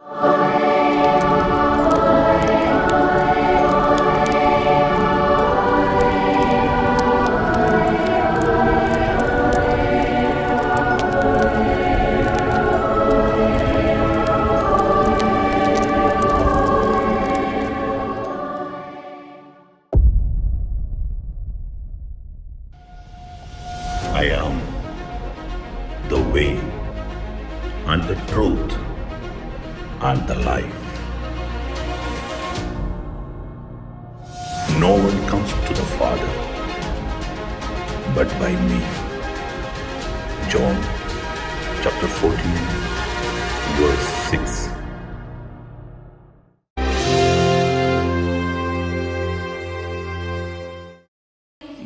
I am the way and the truth and the life. No one comes to the Father but by me. John chapter 14 verse 6.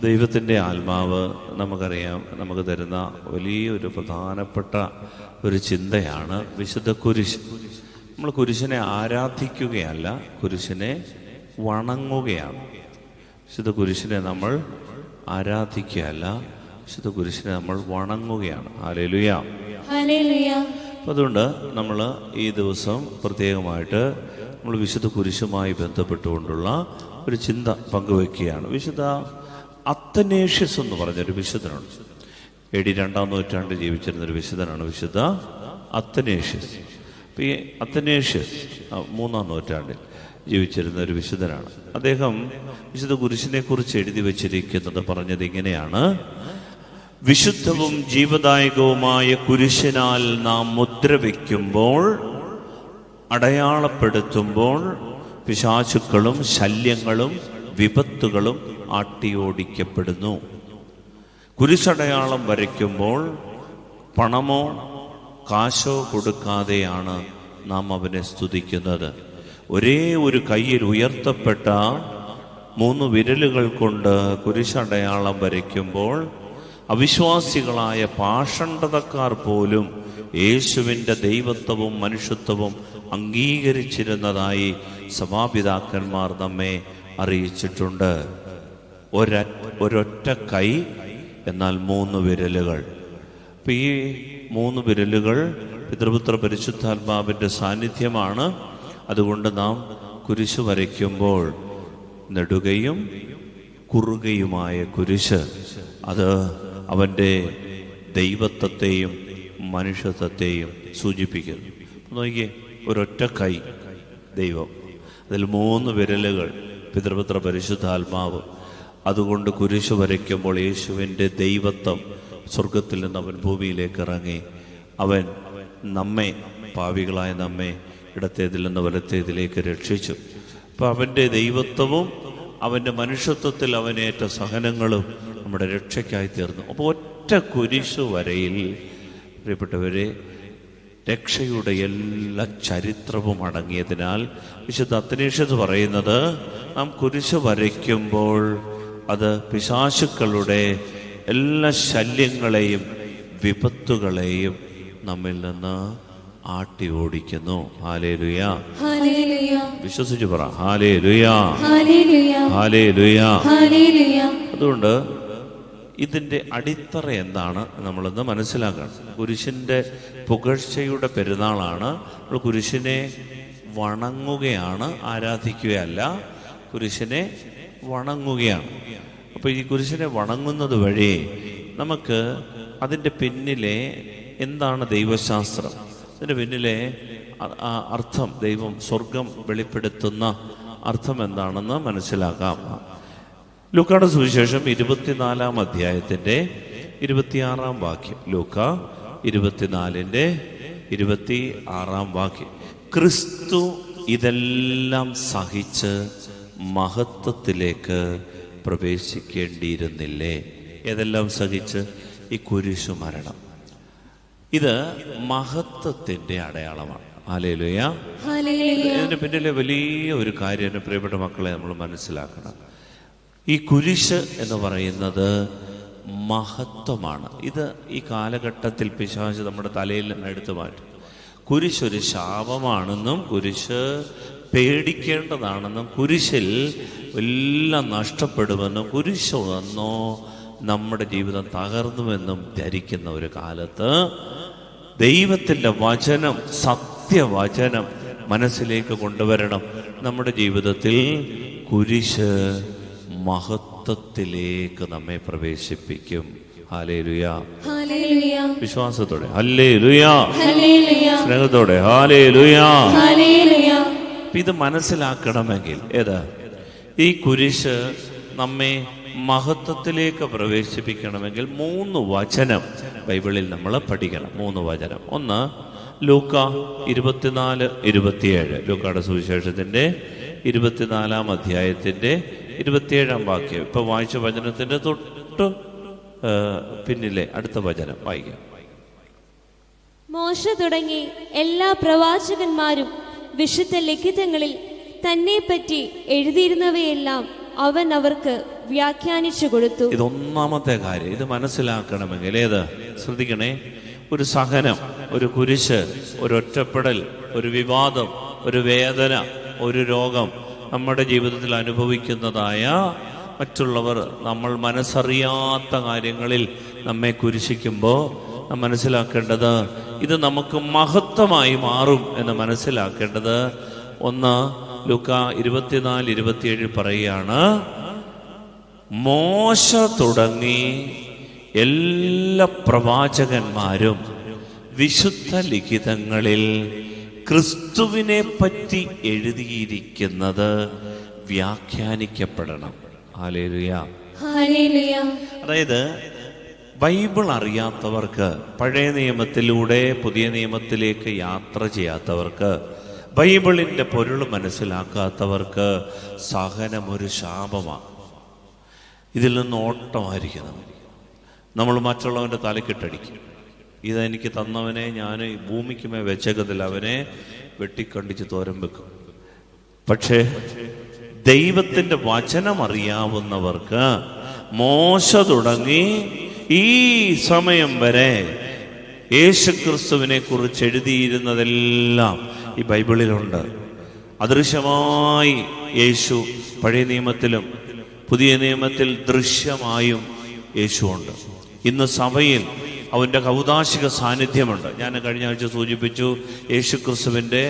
ദൈവത്തിൻ്റെ ആത്മാവ് നമുക്കറിയാം, നമുക്ക് തരുന്ന വലിയൊരു പ്രധാനപ്പെട്ട ഒരു ചിന്തയാണ് വിശുദ്ധ കുരിശ്. നമ്മൾ കുരിശിനെ ആരാധിക്കുകയല്ല, കുരിശിനെ വണങ്ങുകയാണ്. വിശുദ്ധ കുരിശിനെ നമ്മൾ ആരാധിക്കുകയല്ല, വിശുദ്ധ കുരിശിനെ നമ്മൾ വണങ്ങുകയാണ്. ഹല്ലേലൂയ. അപ്പം അതുകൊണ്ട് നമ്മൾ ഈ ദിവസം പ്രത്യേകമായിട്ട് നമ്മൾ വിശുദ്ധ കുരിശുമായി ബന്ധപ്പെട്ടുകൊണ്ടുള്ള ഒരു ചിന്ത പങ്കുവെക്കുകയാണ്. വിശുദ്ധ അത്തനേഷ്യസ് എന്ന് പറഞ്ഞൊരു വിശുദ്ധനുണ്ട്. AD 2-ാം നൂറ്റാണ്ടിൽ ജീവിച്ചിരുന്നൊരു വിശുദ്ധനാണ് വിശുദ്ധ അത്തനേഷ്യസ്. അപ്പോൾ ഈ അത്തനേഷ്യസ് 3-ാം നൂറ്റാണ്ടിൽ ജീവിച്ചിരുന്ന ഒരു വിശുദ്ധനാണ്. അദ്ദേഹം വിശുദ്ധ കുരിശിനെ കുറിച്ച് എഴുതി വച്ചിരിക്കുന്നത് പറഞ്ഞത് ഇങ്ങനെയാണ്: വിശുദ്ധവും ജീവദായകവുമായ കുരിശിനാൽ നാം മുദ്ര വയ്ക്കുമ്പോൾ, അടയാളപ്പെടുത്തുമ്പോൾ പിശാചുക്കളും ശല്യങ്ങളും വിപത്തുകളും ആട്ടിയോടിക്കപ്പെടുന്നു. കുരിശടയാളം വരയ്ക്കുമ്പോൾ പണമോ കാശോ കൊടുക്കാതെയാണ് നാം അവനെ സ്തുതിക്കുന്നത്. ഒരേ ഒരു കയ്യിൽ ഉയർത്തപ്പെട്ട 3 വിരലുകൾ കൊണ്ട് കുരിശടയാളം വരയ്ക്കുമ്പോൾ അവിശ്വാസികളായ പാഷണ്ഡതക്കാർ പോലും യേശുവിൻ്റെ ദൈവത്വവും മനുഷ്യത്വവും അംഗീകരിച്ചിരുന്നതായി സഭാപിതാക്കന്മാർ നമ്മെ അറിയിച്ചിട്ടുണ്ട്. ഒരൊറ്റ കൈ, എന്നാൽ 3 വിരലുകൾ. അപ്പം ഈ 3 വിരലുകൾ പിതൃപുത്ര പരിശുദ്ധാത്മാവിൻ്റെ സാന്നിധ്യമാണ്. അതുകൊണ്ട് നാം കുരിശ് വരയ്ക്കുമ്പോൾ നെടുകയും കുറുകയുമായ കുരിശ്, അത് അവൻ്റെ ദൈവത്വത്തെയും മനുഷ്യത്വത്തെയും സൂചിപ്പിക്കുന്നു. നോക്കിയേ, ഒരൊറ്റ കൈ ദൈവം, അതിൽ 3 വിരലുകൾ പിതൃപുത്ര പരിശുദ്ധാത്മാവ്. അതുകൊണ്ട് കുരിശ് വരയ്ക്കുമ്പോൾ യേശുവിൻ്റെ ദൈവത്വം സ്വർഗത്തിൽ നിന്ന് അവൻ ഭൂമിയിലേക്ക് ഇറങ്ങി. അവൻ നമ്മെ, പാപികളായ നമ്മെ, ഇടത്തേതിൽ നിന്ന് വലത്തേതിലേക്ക് രക്ഷിച്ചു. അപ്പോൾ അവൻ്റെ ദൈവത്വവും അവൻ്റെ മനുഷ്യത്വത്തിൽ അവനേറ്റ സഹനങ്ങളും നമ്മുടെ രക്ഷയ്ക്കായി തീർന്നു. അപ്പോൾ ഒറ്റ കുരിശ് വരയിൽ പ്രിയപ്പെട്ടവരെ രക്ഷയുടെ എല്ലാ ചരിത്രവും അടങ്ങിയതിനാൽ വിശുദ്ധ അത്തനേഷ്യസ് പറയുന്നത്, നാം കുരിശ് വരയ്ക്കുമ്പോൾ അത് പിശാചുക്കളുടെ എല്ലാ ശല്യങ്ങളെയും വിപത്തുകളെയും നമ്മിൽ നിന്ന് ആട്ടി ഓടിക്കുന്നു. ഹല്ലേലൂയ. വിശ്വസിച്ച് പറ, ഹല്ലേലൂയ, ഹല്ലേലൂയ. അതുകൊണ്ട് ഇതിൻ്റെ അടിത്തറ എന്താണ് നമ്മളൊന്ന് മനസ്സിലാക്കണം. കുരിശിൻ്റെ പുകഴ്ചയുടെ പെരുന്നാളാണ്. നമ്മൾ കുരിശിനെ വണങ്ങുകയാണ്, ആരാധിക്കുകയല്ല, കുരിശിനെ വണങ്ങുകയാണ്. അപ്പോൾ ഈ കുരിശിനെ വണങ്ങുന്നത് വഴി നമുക്ക് അതിൻ്റെ പിന്നിലെ എന്താണ് ദൈവശാസ്ത്രം, അതിൻ്റെ പിന്നിലെ അർത്ഥം, ദൈവം സ്വർഗം വെളിപ്പെടുത്തുന്ന അർത്ഥം എന്താണെന്ന് മനസ്സിലാക്കാം. ലൂക്കായുടെ സുവിശേഷം 24-ാം അധ്യായത്തിൻ്റെ 26-ാം വാക്യം. ലൂക്ക 24-ന്റെ 26-ാം വാക്യം. ക്രിസ്തു ഇതെല്ലാം സഹിച്ച് മഹത്വത്തിലേക്ക് പ്രവേശിക്കേണ്ടിയിരുന്നില്ലേ? ഏതെല്ലാം സഹിച്ച്? ഈ കുരിശു മരണം. ഇത് മഹത്വത്തിൻ്റെ അടയാളമാണ്. ഹല്ലേലൂയ. ഇതിന് പിന്നിലെ വലിയ ഒരു കാര്യം പ്രിയപ്പെട്ട മക്കളെ നമ്മൾ മനസ്സിലാക്കണം. ഈ കുരിശ് എന്ന് പറയുന്നത് മഹത്വമാണ്. ഇത് ഈ കാലഘട്ടത്തിൽ പിശാച് നമ്മുടെ തലയിൽ നിന്ന് എടുത്തു മാറ്റും. കുരിശ് ഒരു ശാപമാണെന്നും കുരിശ് പേടിക്കേണ്ടതാണെന്നും കുരിശിൽ എല്ലാം നഷ്ടപ്പെടുമെന്നും കുരിശ് വന്നോ നമ്മുടെ ജീവിതം തകർന്നുവെന്നും ധരിക്കുന്ന ഒരു കാലത്ത് ദൈവത്തിൻ്റെ വചനം, സത്യവചനം മനസ്സിലേക്ക് കൊണ്ടുവരണം. നമ്മുടെ ജീവിതത്തിൽ കുരിശ് മഹത്വത്തിലേക്ക് നമ്മെ പ്രവേശിപ്പിക്കും. ഹല്ലേലൂയ. വിശ്വാസത്തോടെ ഹല്ലേലൂയ, സ്നേഹത്തോടെ ഹല്ലേലൂയ. ഇത് മനസ്സിലാക്കണമെങ്കിൽ ഈ കുരിശ് നമ്മെ മഹത്വത്തിലേക്ക് പ്രവേശിപ്പിക്കണമെങ്കിൽ 3 വചനം ബൈബിളിൽ നമ്മൾ പഠിക്കണം. 3 വചനം. ഒന്ന് ലൂക്ക 24:27, ലൂക്കയുടെ സുവിശേഷത്തിന്റെ 24-ാം അധ്യായത്തിന്റെ 27-ാം വാക്യം. ഇപ്പൊ വായിച്ച വചനത്തിന്റെ തൊട്ട് പിന്നിലെ അടുത്ത വചനം വായിക്കാം. മോശ തുടങ്ങി എല്ലാ പ്രവാചകന്മാരും വിശുദ്ധ ലിഖിതങ്ങളിൽ തന്നെ പറ്റി എഴുതിയിരുന്നവയെല്ലാം അവൻ അവർക്ക് വ്യാഖ്യാനിച്ചു കൊടുത്തു. ഇതൊന്നാമത്തെ കാര്യം. ഇത് മനസ്സിലാക്കണമെങ്കിൽ ശ്രദ്ധിക്കണേ, ഒരു സഹനം, ഒരു കുരിശ്, ഒരു ഒറ്റപ്പെടൽ, ഒരു വിവാദം, ഒരു വേദന, ഒരു രോഗം നമ്മുടെ ജീവിതത്തിൽ അനുഭവിക്കുന്നതായ മറ്റുള്ളവർ നമ്മൾ മനസ്സറിയാത്ത കാര്യങ്ങളിൽ നമ്മെ കുരിശിക്കുമ്പോൾ നാം മനസ്സിലാക്കേണ്ടത് ഇത് നമുക്ക് മഹത്വമായി മാറും എന്ന് മനസ്സിലാക്കേണ്ടത്. ഒന്ന് ലൂക്ക 24:27 പറയുകയാണ്, മോശ തുടങ്ങി എല്ലാ പ്രവാചകന്മാരും വിശുദ്ധ ലിഖിതങ്ങളിൽ ക്രിസ്തുവിനെ പറ്റി എഴുതിയിരിക്കുന്നത് വ്യാഖ്യാനിക്കപ്പെടണം. ഹല്ലേലൂയ. അതായത് ബൈബിൾ അറിയാത്തവർക്ക്, പഴയ നിയമത്തിലൂടെ പുതിയ നിയമത്തിലേക്ക് യാത്ര ചെയ്യാത്തവർക്ക്, ബൈബിളിൻ്റെ പൊരുൾ മനസ്സിലാക്കാത്തവർക്ക് സഹനം ഒരു ശാപമാണ്. ഇതിൽ നിന്ന് ഓട്ടമായിരിക്കണം. നമ്മൾ മറ്റുള്ളവൻ്റെ തലക്കിട്ടടിക്കും. ഇതെനിക്ക് തന്നവനെ ഞാൻ ഭൂമിക്കുമേ വെച്ചേക്കത്തില്ല, അവനെ വെട്ടിക്കണ്ടിച്ച് തോരൻ വെക്കും. പക്ഷേ ദൈവത്തിൻ്റെ വചനം അറിയാവുന്നവർക്ക് മോശ തുടങ്ങി ഈ സമയം വരെ യേശുക്രിസ്തുവിനെ കുറിച്ച് എഴുതിയിരുന്നതെല്ലാം ഈ ബൈബിളിലുണ്ട്. അദൃശ്യമായി യേശു പഴയ നിയമത്തിലും പുതിയ നിയമത്തിൽ ദൃശ്യമായും യേശുവുണ്ട്. ഇന്ന് സഭയിൽ അവൻ്റെ കൗദാശിക സാന്നിധ്യമുണ്ട്. ഞാൻ കഴിഞ്ഞ ആഴ്ച സൂചിപ്പിച്ചു യേശുക്രിസ്തുവിൻ്റെ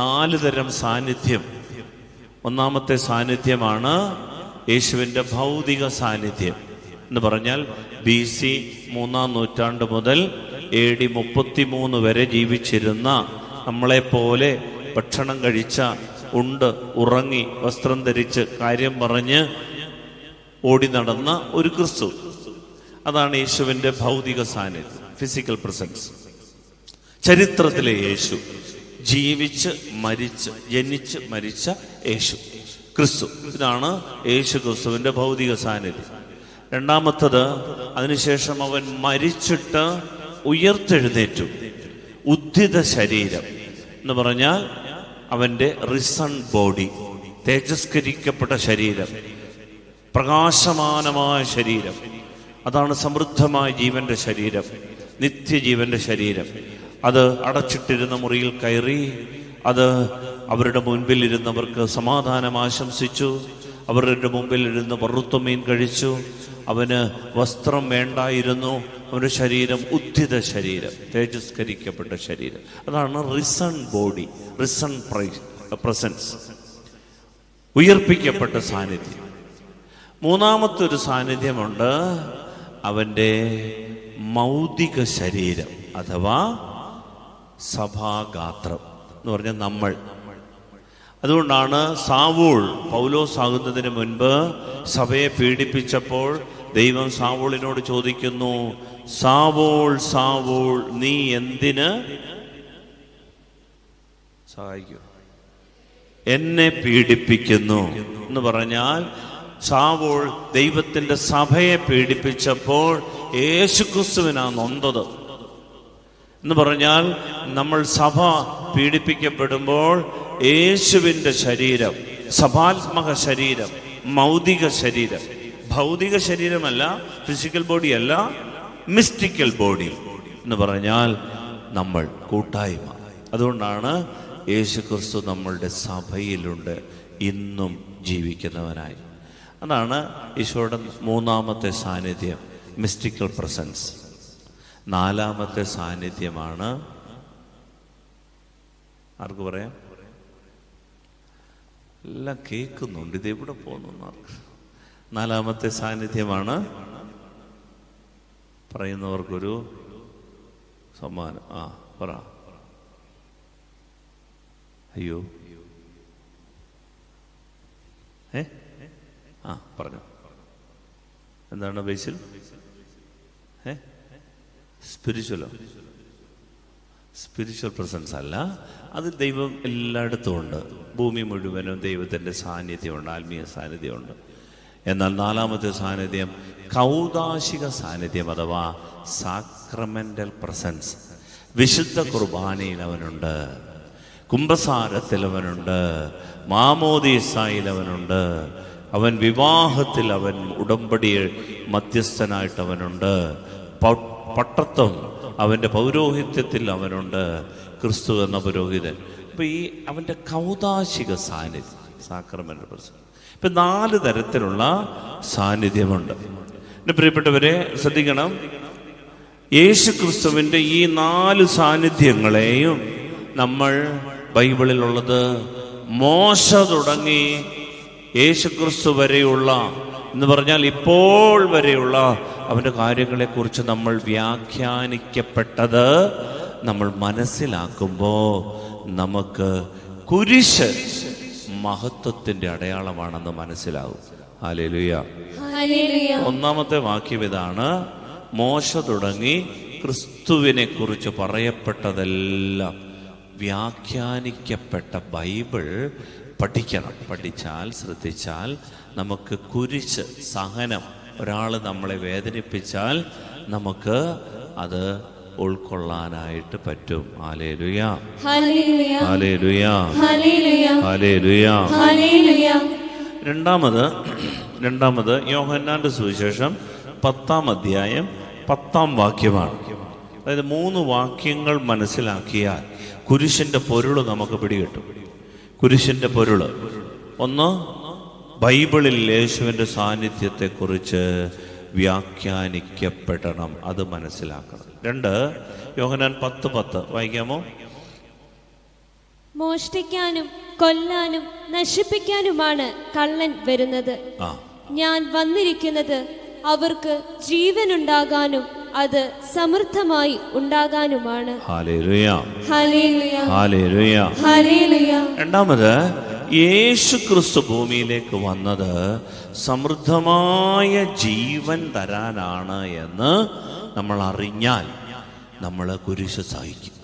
4 തരം സാന്നിധ്യം. ഒന്നാമത്തെ സാന്നിധ്യമാണ് യേശുവിൻ്റെ ഭൗതിക സാന്നിധ്യം എന്ന് പറഞ്ഞാൽ BC 3-ാം നൂറ്റാണ്ട് മുതൽ AD 33 വരെ ജീവിച്ചിരുന്ന, നമ്മളെപ്പോലെ ഭക്ഷണം കഴിച്ച, ഉണ്ട്, ഉറങ്ങി, വസ്ത്രം ധരിച്ച്, കാര്യം പറഞ്ഞ് ഓടി നടന്ന ഒരു ക്രിസ്തു. അതാണ് യേശുവിൻ്റെ ഭൗതിക സാന്നിധ്യം, ഫിസിക്കൽ പ്രസൻസ്. ചരിത്രത്തിലെ യേശു, ജീവിച്ച് മരിച്ച് ജനിച്ച് മരിച്ച യേശു ക്രിസ്തു. ഇതാണ് യേശു ക്രിസ്തുവിൻ്റെ ഭൗതിക സാന്നിധ്യം. രണ്ടാമത്തത്, അതിനുശേഷം അവൻ മരിച്ചിട്ട് ഉയർത്തെഴുന്നേറ്റു. ഉദ്ധിത ശരീരം എന്ന് പറഞ്ഞാൽ അവൻ്റെ റിസൺ ബോഡി, തേജസ്കരിക്കപ്പെട്ട ശരീരം, പ്രകാശമാനമായ ശരീരം. അതാണ് സമൃദ്ധമായ ജീവന്റെ ശരീരം, നിത്യജീവന്റെ ശരീരം. അത് അടച്ചിട്ടിരുന്ന മുറിയിൽ കയറി അത് അവരുടെ മുൻപിൽ ഇരുന്നവർക്ക് സമാധാനം ആശംസിച്ചു. അവരുടെ മുമ്പിൽ ഇരുന്ന് വറുത്തമീൻ കഴിച്ചു. അവന് വസ്ത്രം വേണ്ടായിരുന്നു. അവൻ്റെ ശരീരം ഉദ്ധിത ശരീരം, തേജസ്കരിക്കപ്പെട്ട ശരീരം. അതാണ് റിസൺ ബോഡി, റിസൺ പ്രസൻസ്, ഉയർപ്പിക്കപ്പെട്ട സാന്നിധ്യം. മൂന്നാമത്തെ ഒരു സാന്നിധ്യമുണ്ട്, അവൻ്റെ മൗതിക ശരീരം അഥവാ സഭാഗാത്രം എന്ന് പറഞ്ഞാൽ നമ്മൾ. അതുകൊണ്ടാണ് സാവൂൾ പൗലോസ് ആകുന്നതിന് മുൻപ് സഭയെ പീഡിപ്പിച്ചപ്പോൾ ദൈവം സാവൂളിനോട് ചോദിക്കുന്നു, സാവൂൾ സാവൂൾ നീ എന്തിന് സഹായിക്കൂ എന്നെ പീഡിപ്പിക്കുന്നു എന്ന് പറഞ്ഞാൽ സാവൂൾ ദൈവത്തിന്റെ സഭയെ പീഡിപ്പിച്ചപ്പോൾ യേശുക്രിസ്തുവിനാ നൊന്തത് എന്ന് പറഞ്ഞാൽ നമ്മൾ സഭ പീഡിപ്പിക്കപ്പെടുമ്പോൾ യേശുവിൻ്റെ ശരീരം, സഭാത്മക ശരീരം, മൗതിക ശരീരം, ഭൗതിക ശരീരമല്ല, ഫിസിക്കൽ ബോഡി അല്ല, മിസ്റ്റിക്കൽ ബോഡി എന്ന് പറഞ്ഞാൽ നമ്മൾ കൂട്ടായ്മ. അതുകൊണ്ടാണ് യേശുക്രിസ്തു നമ്മളുടെ സഭയിലുണ്ട്, ഇന്നും ജീവിക്കുന്നവനായി. അതാണ് ഈശോയുടെ മൂന്നാമത്തെ സാന്നിധ്യം, മിസ്റ്റിക്കൽ പ്രസൻസ്. നാലാമത്തെ സാന്നിധ്യമാണ്, ആർക്ക് പറയാം, എല്ലാം കേൾക്കുന്നുണ്ട്, ഇതെവിടെ പോകുന്നു. നാലാമത്തെ സാന്നിധ്യമാണ് പറയുന്നവർക്കൊരു സമ്മാനം. പറ. അയ്യോ, പറഞ്ഞു. എന്താണ് ബേസിൽ? സ്പിരിച്വൽ പ്രസൻസ് അല്ല, അത് ദൈവം എല്ലായിടത്തും ഉണ്ട്. ഭൂമി മുഴുവനും ദൈവത്തിൻ്റെ സാന്നിധ്യമുണ്ട്, ആത്മീയ സാന്നിധ്യമുണ്ട്. എന്നാൽ നാലാമത്തെ സാന്നിധ്യം കൗദാശിക സാന്നിധ്യം അഥവാ സാക്രമെന്റൽ പ്രസൻസ്. വിശുദ്ധ കുർബാനയിൽ അവനുണ്ട്, കുംഭസാരത്തിൽ അവനുണ്ട്, മാമോദീസായിൽ അവനുണ്ട്, അവൻ വിവാഹത്തിൽ അവൻ ഉടമ്പടി മധ്യസ്ഥനായിട്ട് അവനുണ്ട്, പട്ടത്വം അവൻ്റെ പൗരോഹിത്യത്തിൽ അവനുണ്ട്, ക്രിസ്തു എന്ന പുരോഹിതൻ. അപ്പൊ ഈ അവൻ്റെ കൗദാശിക സാന്നിധ്യം, സാക്രമെന്റൽ പ്രസൻസ്. ഇപ്പം 4 തരത്തിലുള്ള സാന്നിധ്യമുണ്ട്. എൻ്റെ പ്രിയപ്പെട്ടവരെ ശ്രദ്ധിക്കണം, യേശു ക്രിസ്തുവിൻ്റെ ഈ 4 സാന്നിധ്യങ്ങളെയും നമ്മൾ ബൈബിളിലുള്ളത് മോശ തുടങ്ങി യേശുക്രിസ്തു വരെയുള്ള എന്ന് പറഞ്ഞാൽ ഇപ്പോൾ വരെയുള്ള അവൻ്റെ കാര്യങ്ങളെക്കുറിച്ച് നമ്മൾ വ്യാഖ്യാനിക്കപ്പെട്ടത് നമ്മൾ മനസ്സിലാക്കുമ്പോൾ നമുക്ക് കുരിശ് മഹത്വത്തിൻ്റെ അടയാളമാണെന്ന് മനസ്സിലാവും. ഹല്ലേലൂയ. ഒന്നാമത്തെ വാക്യം ഇതാണ്: മോശ തുടങ്ങി ക്രിസ്തുവിനെ കുറിച്ച് പറയപ്പെട്ടതെല്ലാം വ്യാഖ്യാനിക്കപ്പെട്ട ബൈബിൾ പഠിക്കണം. പഠിച്ചാൽ, ശ്രദ്ധിച്ചാൽ നമുക്ക് കുരിശ്, സഹനം, ഒരാൾ നമ്മളെ വേദനിപ്പിച്ചാൽ നമുക്ക് അത് ഉൾക്കൊള്ളാനായിട്ട് പറ്റും. Hallelujah, hallelujah, hallelujah. രണ്ടാമത് യോഹന്നാന്റെ സുവിശേഷം 10-ാം അധ്യായം 10-ാം വാക്യമാണ്. അതായത് 3 വാക്യങ്ങൾ മനസ്സിലാക്കിയാൽ കുരിശിന്റെ പൊരുള് നമുക്ക് പിടികിട്ടും. കുരിശിന്റെ പൊരുള് ഒന്ന്, ബൈബിളിൽ യേശുവിൻ്റെ സാന്നിധ്യത്തെക്കുറിച്ച് വ്യാഖ്യാനിക്കപ്പെടണം, അത് മനസ്സിലാക്കണം. 2, യോഹന്നാൻ 10:10 വായിക്കാമോ? മോഷ്ടിക്കാനും കൊല്ലാനും നശിപ്പിക്കാനുമാണ് കള്ളൻ വരുന്നത്. ഞാൻ വന്നിരിക്കുന്നത് അവർക്ക് ജീവനുണ്ടാകാനും അത് സമൃദ്ധമായി ഉണ്ടാകാനുമാണ്. Hallelujah, hallelujah, hallelujah, hallelujah. രണ്ടാമത്, യേശു ക്രിസ്തു ഭൂമിയിലേക്ക് വന്നത് സമൃദ്ധമായ ജീവൻ തരാനാണ് എന്ന് നമ്മൾ അറിഞ്ഞാൽ നമ്മൾ കുരിശ് സഹിക്കും.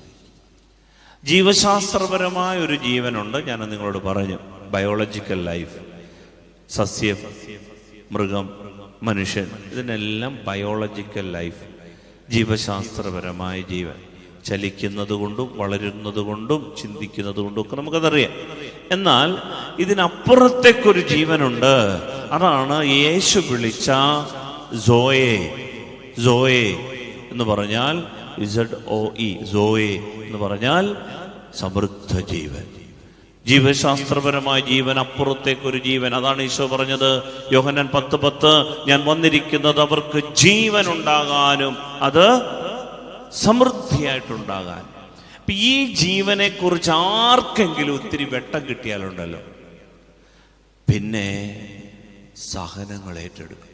ജീവശാസ്ത്രപരമായ ഒരു ജീവനുണ്ട്, ഞാൻ നിങ്ങളോട് പറഞ്ഞു. ബയോളജിക്കൽ ലൈഫ്, സസ്യം, മൃഗം, മനുഷ്യൻ, ഇതിനെല്ലാം ബയോളജിക്കൽ ലൈഫ്, ജീവശാസ്ത്രപരമായ ജീവൻ. ചലിക്കുന്നത് കൊണ്ടും വളരുന്നത് കൊണ്ടും ചിന്തിക്കുന്നത് കൊണ്ടും ഒക്കെ നമുക്കതറിയാം. എന്നാൽ ഇതിനപ്പുറത്തേക്കൊരു ജീവനുണ്ട്. അതാണ് യേശു വിളിച്ച സോയെ. സോയെ എന്ന് പറഞ്ഞാൽ ZOE, സോയെ എന്ന് പറഞ്ഞാൽ സമൃദ്ധ ജീവൻ, ജീവശാസ്ത്രപരമായ ജീവൻ, അപ്പുറത്തേക്കൊരു ജീവൻ. അതാണ് ഈശോ പറഞ്ഞത് യോഹന്നാൻ 10:10, ഞാൻ വന്നിരിക്കുന്നത് അവർക്ക് ജീവൻ ഉണ്ടാകാനും അത് സമൃദ്ധിയായിട്ടുണ്ടാകാൻ. ഈ ജീവനെ കുറിച്ച് ആർക്കെങ്കിലും ഒത്തിരി വെട്ടം കിട്ടിയാലുണ്ടല്ലോ, പിന്നെ സഹനങ്ങൾ ഏറ്റെടുക്കും.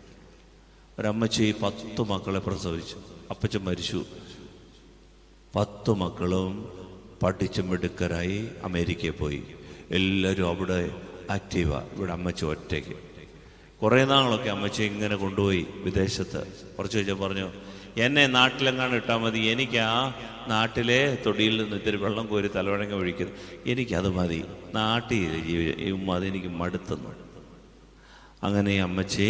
ഒരമ്മച്ചി 10 മക്കളെ പ്രസവിച്ചു, അപ്പച്ചൻ മരിച്ചു. 10 മക്കളും പഠിച്ച് മിടുക്കരായി അമേരിക്കയിൽ പോയി. എല്ലാവരും അവിടെ ആക്റ്റീവാ. ഇവിടെ അമ്മച്ചി ഒറ്റയ്ക്ക്. കുറേ നാളൊക്കെ അമ്മച്ചി ഇങ്ങനെ കൊണ്ടുപോയി വിദേശത്ത്. കുറച്ച് കഴിഞ്ഞാൽ പറഞ്ഞു, എന്നെ നാട്ടിലെങ്ങാനും ഇട്ടാൽ മതി, എനിക്ക് ആ നാട്ടിലെ തൊടിയിൽ നിന്ന് ഇത്തിരി വെള്ളം കോരി തലവണങ്ങ ഒഴിക്കുന്നത്, എനിക്കത് മതി, നാട്ടിൽ അതെനിക്ക് മടുത്തുന്നു. അങ്ങനെ അമ്മച്ചി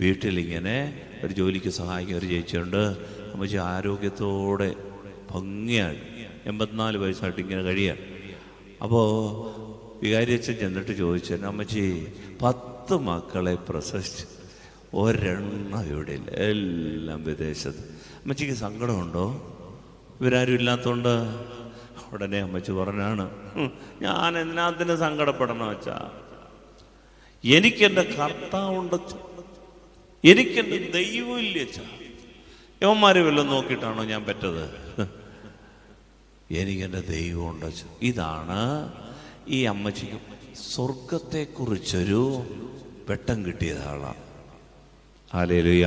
വീട്ടിലിങ്ങനെ ഒരു ജോലിക്ക് സഹായിക്കുന്ന ഒരു ചേച്ചിയുണ്ട്. അമ്മച്ചി ആരോഗ്യത്തോടെ ഭംഗിയാണ്, 84 വയസ്സായിട്ട് ഇങ്ങനെ കഴിയാൻ. അപ്പോൾ വികാരിയച്ഛൻ ചെന്നിട്ട് ചോദിച്ചു, അമ്മച്ചി 10 മക്കളെ പ്രസവിച്ചു, ഒരെണ്ണം ഇവിടെ ഇല്ല, എല്ലാം വിദേശത്ത്. അമ്മച്ചിക്ക് സങ്കടമുണ്ടോ ഇവരാരും ഇല്ലാത്തതുകൊണ്ട്? ഉടനെ അമ്മച്ചി പറഞ്ഞാണ്, ഞാൻ എന്തിനാത്തിന് സങ്കടപ്പെടണം വെച്ചാ, എനിക്കെൻ്റെ കർത്താവുണ്ട്, എനിക്കെൻ്റെ ദൈവം ഇല്ല വെച്ചാ. യവന്മാരെ വല്ലതും നോക്കിയിട്ടാണോ ഞാൻ പറ്റത്? എനിക്കെൻ്റെ ദൈവമുണ്ട്. ഇതാണ് ഈ അമ്മച്ചിക്ക് സ്വർഗത്തെക്കുറിച്ചൊരു വെട്ടം കിട്ടിയതാണ്. ഹല്ലേലൂയ.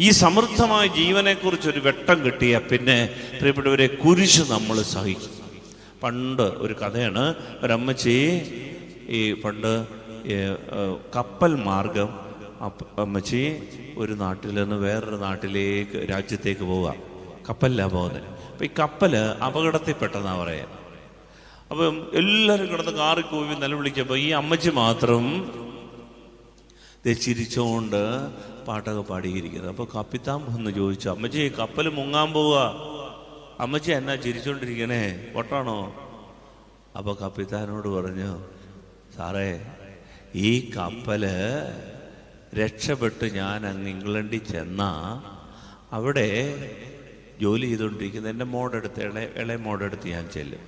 ഈ സമൃദ്ധമായ ജീവനെക്കുറിച്ചൊരു വെട്ടം കിട്ടിയ പിന്നെ പ്രിയപ്പെട്ടവരെ കുരിശ് നമ്മൾ സഹിക്കും. പണ്ട് ഒരു കഥയാണ്, ഒരമ്മച്ചി ഈ പണ്ട് കപ്പൽ മാർഗം അമ്മച്ചി ഒരു നാട്ടിൽ നിന്ന് വേറൊരു രാജ്യത്തേക്ക് പോവുക. കപ്പലിലാണ് പോകുന്നത്. അപ്പം ഈ കപ്പല് അപകടത്തിൽപ്പെട്ടെന്നാണ് പറയാൻ. അപ്പം എല്ലാവരും കിടന്ന് കാറിക്കൂവി നിലവിളിക്കുമ്പോൾ ഈ അമ്മച്ചി മാത്രം ചിരിച്ചോണ്ട് പാട്ടൊക്കെ പാടിയിരിക്കുന്നത്. അപ്പോൾ കപ്പിത്താൻ ഒന്ന് ചോദിച്ചു, അമ്മച്ചി കപ്പൽ മുങ്ങാൻ പോവുക, അമ്മച്ചി എന്നാ ചിരിച്ചോണ്ടിരിക്കണേ, പൊട്ടാണോ? അപ്പോൾ കപ്പിത്താനോട് പറഞ്ഞു, സാറേ ഈ കപ്പല് രക്ഷപ്പെട്ട് ഞാൻ അങ്ങ് ഇംഗ്ലണ്ടിൽ ചെന്നാ അവിടെ ജോലി ചെയ്തുകൊണ്ടിരിക്കുന്ന എൻ്റെ മോടെടുത്ത് ഇളയ മോടെടുത്ത് ഞാൻ ചെല്ലും.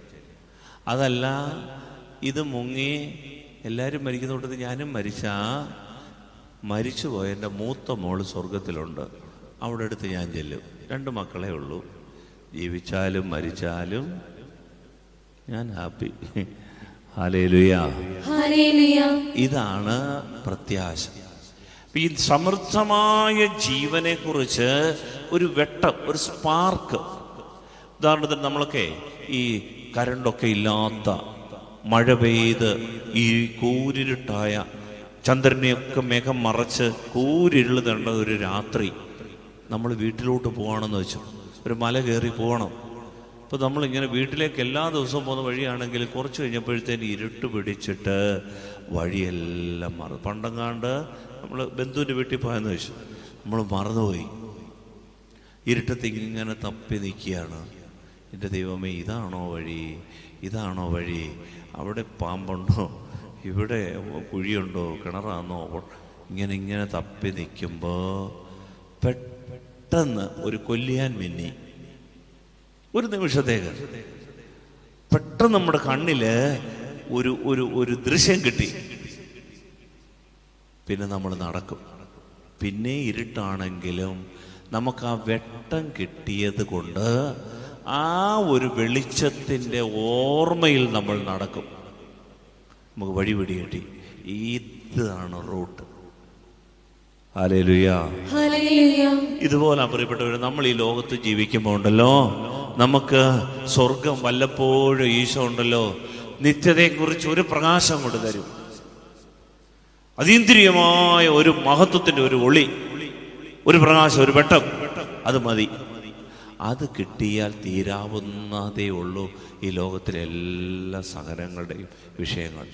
അതല്ല ഇത് മുങ്ങി എല്ലാവരും മരിക്കുന്ന കൂട്ടത്തിൽ ഞാനും മരിച്ചുപോയ എൻ്റെ മൂത്ത മോള് സ്വർഗത്തിലുണ്ട്, അവിടെ അടുത്ത് ഞാൻ ചെല്ലും. 2 മക്കളേ ഉള്ളൂ, ജീവിച്ചാലും മരിച്ചാലും ഞാൻ ഹാപ്പി. ഹല്ലേലൂയ. ഇതാണ് പ്രത്യാശ. ഈ സമൃദ്ധമായ ജീവനെ കുറിച്ച് ഒരു വെട്ടം, ഒരു സ്പാർക്ക്. ഉദാഹരണത്തിന് നമ്മളൊക്കെ ഈ കരണ്ടൊക്കെ ഇല്ലാത്ത, മഴ പെയ്ത് ഈ കൂരിരുട്ടായ ചന്ദ്രനെയൊക്കെ മേഘം മറച്ച് കൂരിരുള് തേണ്ട ഒരു രാത്രി നമ്മൾ വീട്ടിലോട്ട് പോകണമെന്ന് വെച്ചു, ഒരു മല കയറി പോകണം. അപ്പോൾ നമ്മളിങ്ങനെ വീട്ടിലേക്ക് എല്ലാ ദിവസവും പോകുന്ന വഴിയാണെങ്കിൽ കുറച്ച് കഴിഞ്ഞപ്പോഴത്തേന് ഇരുട്ട് പിടിച്ചിട്ട് വഴിയെല്ലാം പണ്ടങ്ങാണ്ട് നമ്മൾ ബന്ധുവിൻ്റെ വീട്ടിൽ പോയെന്ന് വെച്ചു, നമ്മൾ മറന്നുപോയി. ഇരുട്ടത്ത് ഇങ്ങനെ തപ്പി നിൽക്കുകയാണ്. എൻ്റെ ദൈവമേ, ഇതാണോ വഴി, ഇതാണോ വഴി, അവിടെ പാമ്പുണ്ടോ, ഇവിടെ കുഴിയുണ്ടോ, കിണറാന്നോ, ഇങ്ങനെ തപ്പി നിൽക്കുമ്പോൾ പെട്ടെന്ന് ഒരു കൊല്ലിയാൻ മിന്നി. ഒരു നിമിഷത്തേക്ക് പെട്ടെന്ന് നമ്മുടെ കണ്ണില് ഒരു ഒരു ഒരു ദൃശ്യം കിട്ടി. പിന്നെ നമ്മൾ നടക്കും. പിന്നെ ഇരുട്ടാണെങ്കിലും നമുക്ക് ആ വെട്ടം കിട്ടിയത് കൊണ്ട് ആ ഒരു വെളിച്ചത്തിൻ്റെ ഓർമ്മയിൽ നമ്മൾ നടക്കും. നമുക്ക് വഴി പിടികിട്ടി, ഇതാണ് റൂട്ട്. ഹല്ലേലൂയ. ഇതുപോലെ പ്രിയപ്പെട്ടവർ, നമ്മൾ ഈ ലോകത്ത് ജീവിക്കുമ്പോൾ ഉണ്ടല്ലോ, നമുക്ക് സ്വർഗം വല്ലപ്പോഴും ഈശോ ഉണ്ടല്ലോ നിത്യതയെക്കുറിച്ച് ഒരു പ്രകാശം കൊണ്ട് തരും. അതീന്ദ്രിയമായ ഒരു മഹത്വത്തിന്റെ ഒരു ഒളി, ഒരു പ്രകാശം, ഒരു വെട്ടം, അത് മതി. അത് കിട്ടിയാൽ തീരാവുന്നതേ ഉള്ളൂ ഈ ലോകത്തിലെ എല്ലാ സഹനങ്ങളുടെയും വിഷയങ്ങൾ.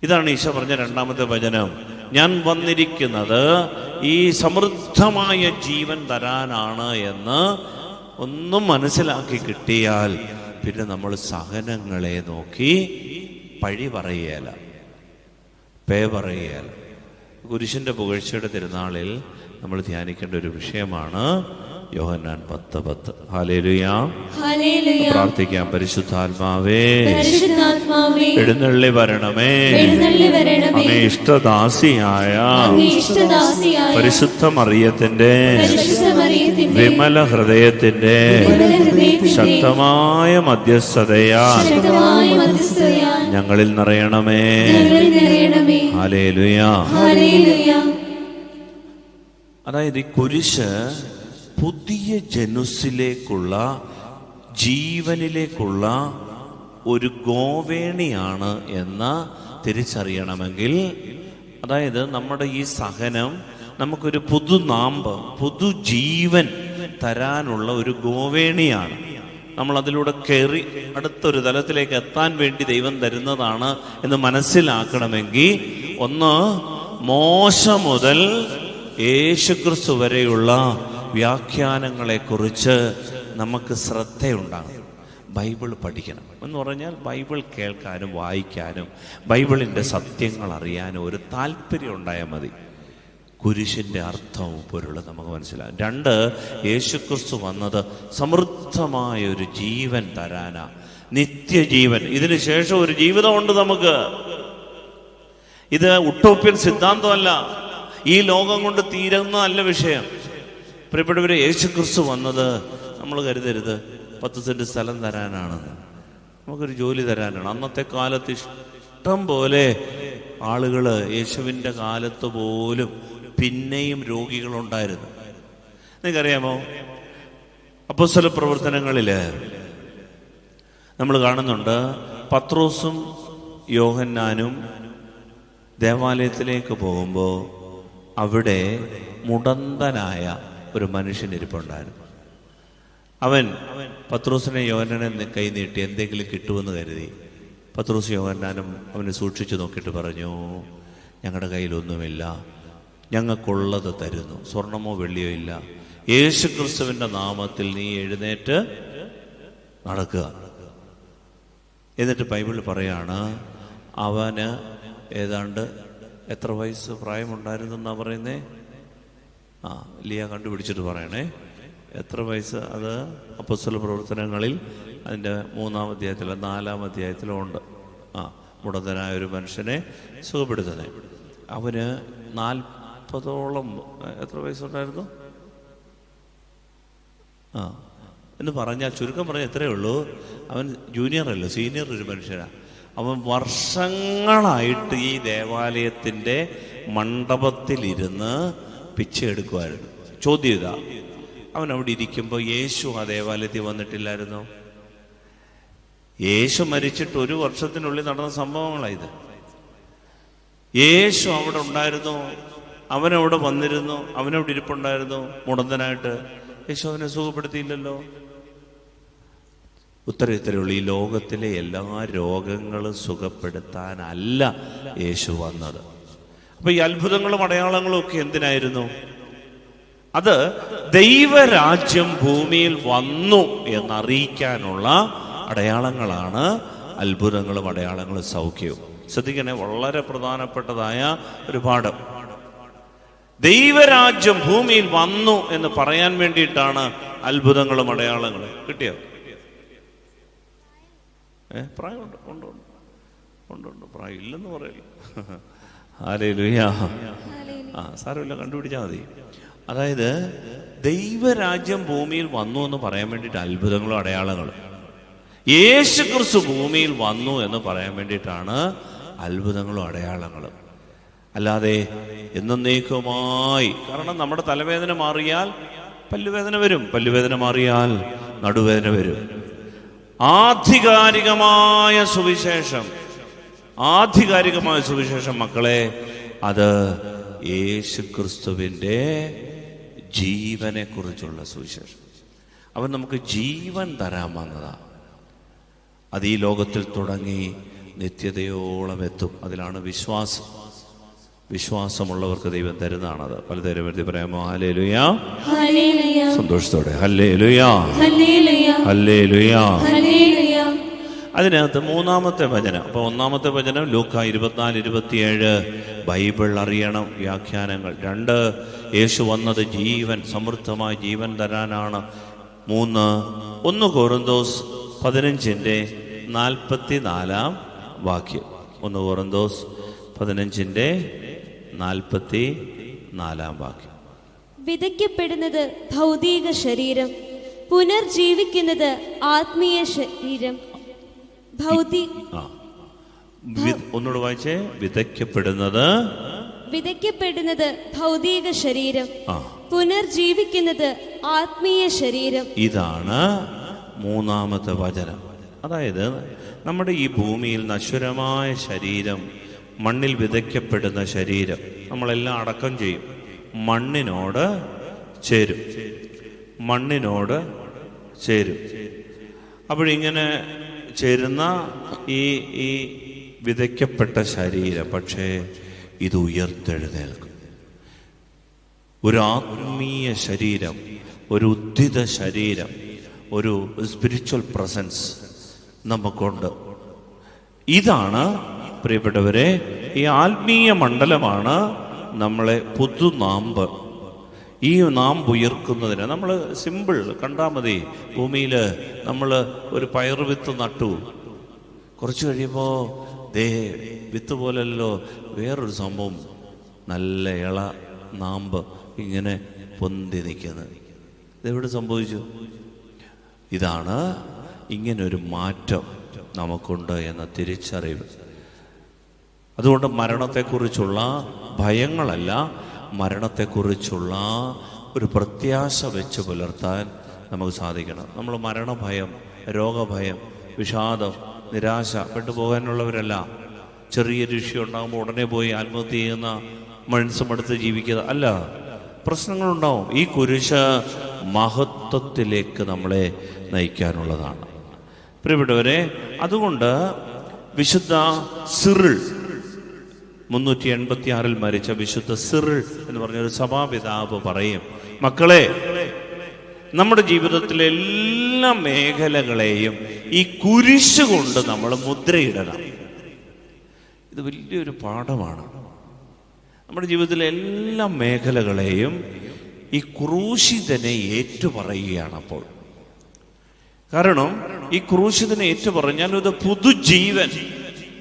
ഇതാണ് ഈശോ പറഞ്ഞ 2ാമത്തെ വചനം. ഞാൻ വന്നിരിക്കുന്നത് ഈ സമൃദ്ധമായ ജീവൻ തരാനാണ് എന്ന് ഒന്നും മനസ്സിലാക്കി കിട്ടിയാൽ പിന്നെ നമ്മൾ സഹനങ്ങളെ നോക്കി പഴി പറയുകയല്ല, പേ പറയുകയല്ല. കുരിശിൻ്റെ പുകഴ്ചയുടെ തിരുനാളിൽ നമ്മൾ ധ്യാനിക്കേണ്ട ഒരു വിഷയമാണ് യോഹന്നാൻ 10:10. ഹല്ലേലൂയ. പ്രാർത്ഥിക്കാം. പരിശുദ്ധാത്മാവേ, എഴുന്നള്ളി വരണമേ. അങ്ങേ ഇഷ്ടദാസിയായ പരിശുദ്ധ മറിയത്തിന്റെ വിമല ഹൃദയത്തിന്റെ ശക്തമായ മധ്യസ്ഥതയാൽ ഞങ്ങളിൽ നിറയണമേ. ഹല്ലേലൂയ. അതായത് ഈ കുരിശ് പുതിയ ജനുസിലേക്കുള്ള, ജീവനിലേക്കുള്ള ഒരു ഗോവേണിയാണ് എന്ന് തിരിച്ചറിയണമെങ്കിൽ, അതായത് നമ്മുടെ ഈ സഹനം നമുക്കൊരു പുതുനാമ്പ്, പുതുജീവൻ തരാനുള്ള ഒരു ഗോവേണിയാണ്. നമ്മൾ അതിലൂടെ കയറി അടുത്തൊരു തലത്തിലേക്ക് എത്താൻ വേണ്ടി ദൈവം തരുന്നതാണ് എന്ന് മനസ്സിലാക്കണമെങ്കിൽ, ഒന്ന്, മോശ മുതൽ യേശുക്രിസ്തു വരെയുള്ള വ്യാഖ്യാനങ്ങളെക്കുറിച്ച് നമുക്ക് ശ്രദ്ധയുണ്ടാകും. ബൈബിൾ പഠിക്കണം എന്ന് പറഞ്ഞാൽ ബൈബിൾ കേൾക്കാനും വായിക്കാനും ബൈബിളിൻ്റെ സത്യങ്ങൾ അറിയാനും ഒരു താല്പര്യം ഉണ്ടായാൽ മതി. കുരിശിൻ്റെ അർത്ഥവും പൊരുളും നമുക്ക് മനസ്സിലാകും. 2, യേശുക്രിസ്തു വന്നത് സമൃദ്ധമായ ഒരു ജീവൻ തരാനാ, നിത്യജീവൻ. ഇതിന് ശേഷം ഒരു ജീവിതമുണ്ട് നമുക്ക്. ഇത് ഉട്ടോപ്യൻ സിദ്ധാന്തമല്ല, ഈ ലോകം കൊണ്ട് തീരുന്നതല്ല വിഷയം. പ്രിയപ്പെട്ടവരെ, യേശുക്രിസ്തു വന്നത് നമ്മൾ കരുതരുത് 10 സെന്റ് സ്ഥലം തരാനാണെന്ന്. നമുക്കൊരു ജോലി തരാനാണ്. അന്നത്തെ കാലത്ത് ഇഷ്ടം പോലെ ആളുകൾ, യേശുവിൻ്റെ കാലത്ത് പോലും പിന്നെയും രോഗികളുണ്ടായിരുന്നു. നിങ്ങൾക്കറിയാമോ, അപ്പോസ്തല പ്രവർത്തനങ്ങളിൽ നമ്മൾ കാണുന്നുണ്ട്, പത്രോസും യോഹന്നാനും ദേവാലയത്തിലേക്ക് പോകുമ്പോൾ അവിടെ മുടന്തനായ ഒരു മനുഷ്യൻ ഇരിപ്പുണ്ടായിരുന്നു. അവൻ പത്രോസിനെ യോഹന്നാനെ കൈ നീട്ടി എന്തെങ്കിലും കിട്ടുമെന്ന് കരുതി. പത്രോസ് യോഹന്നാനും അവനെ സൂക്ഷിച്ചു നോക്കിയിട്ട് പറഞ്ഞു, ഞങ്ങളുടെ കയ്യിലൊന്നുമില്ല, ഞങ്ങൾക്കുള്ളത് തരുന്നു, സ്വർണമോ വെള്ളിയോ ഇല്ല, യേശു ക്രിസ്തുവിൻ്റെ നാമത്തിൽ നീ എഴുന്നേറ്റ് നടക്കുക. എന്നിട്ട് ബൈബിളിൽ പറയാണ്, അവന് ഏതാണ്ട് എത്ര വയസ്സ് പ്രായമുണ്ടായിരുന്നെന്നാണ് പറയുന്നേ? ലിയ കണ്ടുപിടിച്ചിട്ട് പറയണേ, എത്ര വയസ്സ്? അത് അപ്പോസ്തല പ്രവർത്തനങ്ങളിൽ അതിൻ്റെ 3-ാം അധ്യായത്തിലോ 4-ാം അധ്യായത്തിലോ ഉണ്ട്. മുടന്തനായ ഒരു മനുഷ്യനെ സുഖപ്പെടുത്തുന്നത്. അവന് 40ഓളം എത്ര വയസ്സുണ്ടായിരുന്നു എന്ന് പറഞ്ഞാൽ, ചുരുക്കം പറഞ്ഞാൽ എത്രയേ ഉള്ളൂ, അവൻ ജൂനിയർ അല്ല, സീനിയർ ഒരു മനുഷ്യനാണ്. അവൻ വർഷങ്ങളായിട്ട് ഈ ദേവാലയത്തിൻ്റെ മണ്ഡപത്തിലിരുന്ന് പിച്ച എടുക്കുമായിരുന്നു. ചോദ്യം ഇതാ, അവൻ അവിടെ ഇരിക്കുമ്പോൾ യേശു ആ ദേവാലയത്തിൽ വന്നിട്ടില്ലായിരുന്നു. യേശു മരിച്ചിട്ട് 1 വർഷത്തിനുള്ളിൽ നടന്ന സംഭവങ്ങളായത്. യേശു അവിടെ ഉണ്ടായിരുന്നു, അവനവിടെ വന്നിരുന്നു, അവനവിടെ ഇരിപ്പുണ്ടായിരുന്നു മുടന്തനായിട്ട്. യേശു അവനെ സുഖപ്പെടുത്തിയില്ലല്ലോ. ഉത്തരത്തിലുള്ള ഈ ലോകത്തിലെ എല്ലാ രോഗങ്ങളും സുഖപ്പെടുത്താനല്ല യേശു വന്നത്. അപ്പൊ ഈ അത്ഭുതങ്ങളും അടയാളങ്ങളും ഒക്കെ എന്തിനായിരുന്നു? അത് ദൈവരാജ്യം ഭൂമിയിൽ വന്നു എന്നറിയിക്കാനുള്ള അടയാളങ്ങളാണ് അത്ഭുതങ്ങളും അടയാളങ്ങളും സൗഖ്യവും. ശ്രദ്ധിക്കണേ, വളരെ പ്രധാനപ്പെട്ടതായ ഒരു പാഠം. ദൈവരാജ്യം ഭൂമിയിൽ വന്നു എന്ന് പറയാൻ വേണ്ടിയിട്ടാണ് അത്ഭുതങ്ങളും അടയാളങ്ങളും. കിട്ടിയോ? പ്രായമുണ്ട്, ഉണ്ട്, പ്രായം ഇല്ലെന്ന് പറയില്ല. ഹല്ലേലൂയ. സാരമില്ല, കണ്ടുപിടിച്ചാൽ മതി. അതായത് ദൈവരാജ്യം ഭൂമിയിൽ വന്നു എന്ന് പറയാൻ വേണ്ടിയിട്ട് അത്ഭുതങ്ങളും അടയാളങ്ങളും. യേശു ക്രിസ്തു ഭൂമിയിൽ വന്നു എന്ന് പറയാൻ വേണ്ടിയിട്ടാണ് അത്ഭുതങ്ങളും അടയാളങ്ങളും. അല്ലാതെ എന്നേക്കുമായി, കാരണം നമ്മുടെ തലവേദന മാറിയാൽ പല്ലുവേദന വരും, പല്ലുവേദന മാറിയാൽ നടുവേദന വരും. ആധികാരികമായ സുവിശേഷം മക്കളെ, അത് യേശു ക്രിസ്തുവിൻ്റെ ജീവനെ കുറിച്ചുള്ള സുവിശേഷം. അവൻ നമുക്ക് ജീവൻ തരാൻ വന്നതാണ്. അത് ഈ ലോകത്തിൽ തുടങ്ങി നിത്യതയോളം എത്തും. അതിലാണ് വിശ്വാസമുള്ളവർക്ക് ദൈവം തരുന്നതാണത്. പലതരം എഴുതി പറയാമോ? ഹല്ലേലൂയ. സന്തോഷത്തോടെ ഹല്ലേലൂയ, ഹല്ലേലൂയ. അതിനകത്ത് 3-ാമത്തെ വചനം. അപ്പൊ 1-ാമത്തെ വചനം ലൂക്ക 24-27 ബൈബിൾ അറിയണം, വ്യാഖ്യാനങ്ങൾ. 2, യേശു വന്നത് ജീവൻ, സമൃദ്ധമായ ജീവൻ തരാനാണ്. 3, 1 കൊറിന്തോസ് 15:44 വാക്യം. 1 കൊറിന്തോസ് 15:44 വാക്യം. വിതയ്ക്കപ്പെടുന്നത് ഭൗതിക ശരീരം, പുനർജീവിക്കുന്നത് ആത്മീയ ശരീരം. ഒന്നുകൂടെ വായിച്ചേ. വിതയ്ക്കപ്പെടുന്നത് ഭൗതിക ശരീരം, പുനർജീവിക്കുന്നത് ആത്മീയ ശരീരം. ഇതാണ് 3-ാമത്തെ വചനം. അതായത് നമ്മുടെ ഈ ഭൂമിയിൽ നശ്വരമായ ശരീരം, മണ്ണിൽ വിതയ്ക്കപ്പെടുന്ന ശരീരം നമ്മളെല്ലാം അടക്കം ചെയ്യും, മണ്ണിനോട് ചേരും. അപ്പോഴിങ്ങനെ ചേരുന്ന ഈ വിതയ്ക്കപ്പെട്ട ശരീരം, പക്ഷേ ഇത് ഉയർത്തെഴുന്നേൽക്കും. ഒരു ആത്മീയ ശരീരം, ഒരു ഉദ്ധിത ശരീരം, ഒരു സ്പിരിച്വൽ പ്രസൻസ് നമുക്കുണ്ട്. ഇതാണ് പ്രിയപ്പെട്ടവരെ, ഈ ആത്മീയ മണ്ഡലമാണ് നമ്മളെ പുതുനാമ്പ്, ഈ നാമ്പ് ഉയർക്കുന്നതിന്. നമ്മൾ സിമ്പിൾ കണ്ടാൽ മതി. ഭൂമിയിൽ നമ്മൾ ഒരു പയർ വിത്ത് നട്ടു, കുറച്ച് കഴിയുമ്പോൾ വിത്ത് പോലല്ലോ വേറൊരു സംഭവം, നല്ല ഇള നാമ്പ് ഇങ്ങനെ പൊന്തി നിൽക്കുന്നത്. ഇതെവിടെ സംഭവിച്ചു? ഇതാണ് ഇങ്ങനൊരു മാറ്റം നമുക്കുണ്ട് എന്ന തിരിച്ചറിവ്. അതുകൊണ്ട് മരണത്തെക്കുറിച്ചുള്ള ഭയങ്ങളല്ല, മരണത്തെക്കുറിച്ചുള്ള ഒരു പ്രത്യാശ വെച്ച് പുലർത്താൻ നമുക്ക് സാധിക്കണം. നമ്മൾ മരണഭയം, രോഗഭയം, വിഷാദം, നിരാശ പെട്ടുപോകാനുള്ളവരല്ല. ചെറിയൊരു ഇഷ്യൂ ഉണ്ടാകുമ്പോൾ ഉടനെ പോയി ആത്മഹത്യ ചെയ്യുന്ന, മനസ്സുമെടുത്ത് ജീവിക്കുക അല്ല. പ്രശ്നങ്ങളുണ്ടാവും. ഈ കുരിശ് മഹത്വത്തിലേക്ക് നമ്മളെ നയിക്കാനുള്ളതാണ് പ്രിയപ്പെട്ടവരെ. അതുകൊണ്ട് വിശുദ്ധ സിറിൾ, 386 മരിച്ച വിശുദ്ധ സിറിൾ എന്ന് പറഞ്ഞൊരു സഭാപിതാവ് പറയും, മക്കളെ, നമ്മുടെ ജീവിതത്തിലെ എല്ലാ മേഖലകളെയും ഈ കുരിശ് കൊണ്ട് നമ്മൾ മുദ്രയിടണം. ഇത് വലിയൊരു പാഠമാണ്. നമ്മുടെ ജീവിതത്തിലെ എല്ലാ മേഖലകളെയും ഈ ക്രൂശിതനെ ഏറ്റുപറയുകയാണ്. അപ്പോൾ കാരണം ഈ ക്രൂശിതനെ ഏറ്റുപറഞ്ഞാൽ ഒരു പുതുജീവൻ,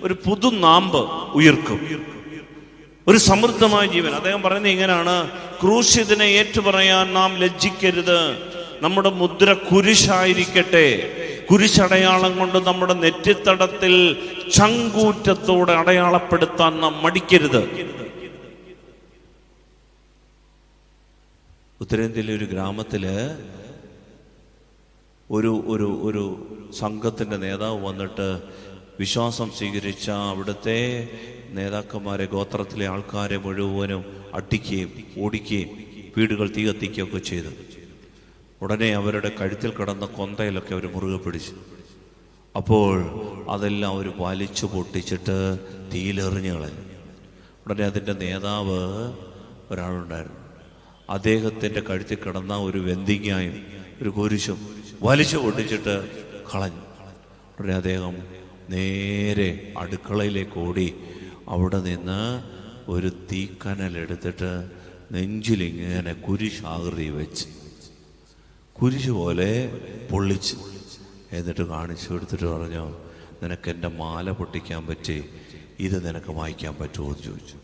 ഒരു പുതുനാമ്പ് ഉയർക്കും, ഒരു സമൃദ്ധമായ ജീവൻ. അദ്ദേഹം പറയുന്നത് ഇങ്ങനെയാണ്: ക്രൂശിതനെ ഏറ്റുപറയാൻ നാം ലജ്ജിക്കരുത്. നമ്മുടെ മുദ്ര കുരിശായിരിക്കട്ടെ. കുരിശടയാളം കൊണ്ട് നമ്മുടെ നെറ്റിത്തടത്തിൽ ചങ്കൂറ്റത്തോടെ അടയാളപ്പെടുത്താൻ നാം മടിക്കരുത്. ഉത്തരേന്ത്യയിലെ ഒരു ഗ്രാമത്തില് ഒരു സംഘത്തിന്റെ നേതാവ് വന്നിട്ട് വിശ്വാസം സ്വീകരിച്ച അവിടുത്തെ നേതാക്കന്മാരെ, ഗോത്രത്തിലെ ആൾക്കാരെ മുഴുവനും അടിക്കുകയും ഓടിക്കുകയും വീടുകൾ തീ കത്തിക്കുകയൊക്കെ ചെയ്തു. ഉടനെ അവരുടെ കഴുത്തിൽ കിടന്ന കൊന്തയിലൊക്കെ അവർ മുറുകെ പിടിച്ചു. അപ്പോൾ അതെല്ലാം അവർ വലിച്ചു പൊട്ടിച്ചിട്ട് തീയിലെറിഞ്ഞു കളഞ്ഞു. ഉടനെ അതിൻ്റെ നേതാവ് ഒരാളുണ്ടായിരുന്നു. അദ്ദേഹത്തിൻ്റെ കഴുത്തിൽ കിടന്ന ഒരു വെന്തിങ്ങായും ഒരു കുരിശും വലിച്ചു പൊട്ടിച്ചിട്ട് കളഞ്ഞു. ഉടനെ അദ്ദേഹം നേരെ അടുക്കളയിലേക്ക് ഓടി അവിടെ നിന്ന് ഒരു തീക്കനലെടുത്തിട്ട് നെഞ്ചിലിങ്ങനെ കുരിശാകൃതി വെച്ച് കുരിശ് പോലെ പൊള്ളിച്ച്, എന്നിട്ട് കാണിച്ചു കൊടുത്തിട്ട് പറഞ്ഞു, നിനക്ക് എൻ്റെ മാല പൊട്ടിക്കാൻ പറ്റി, ഇത് നിനക്ക് വായിക്കാൻ പറ്റുമോ എന്ന് ചോദിച്ചു.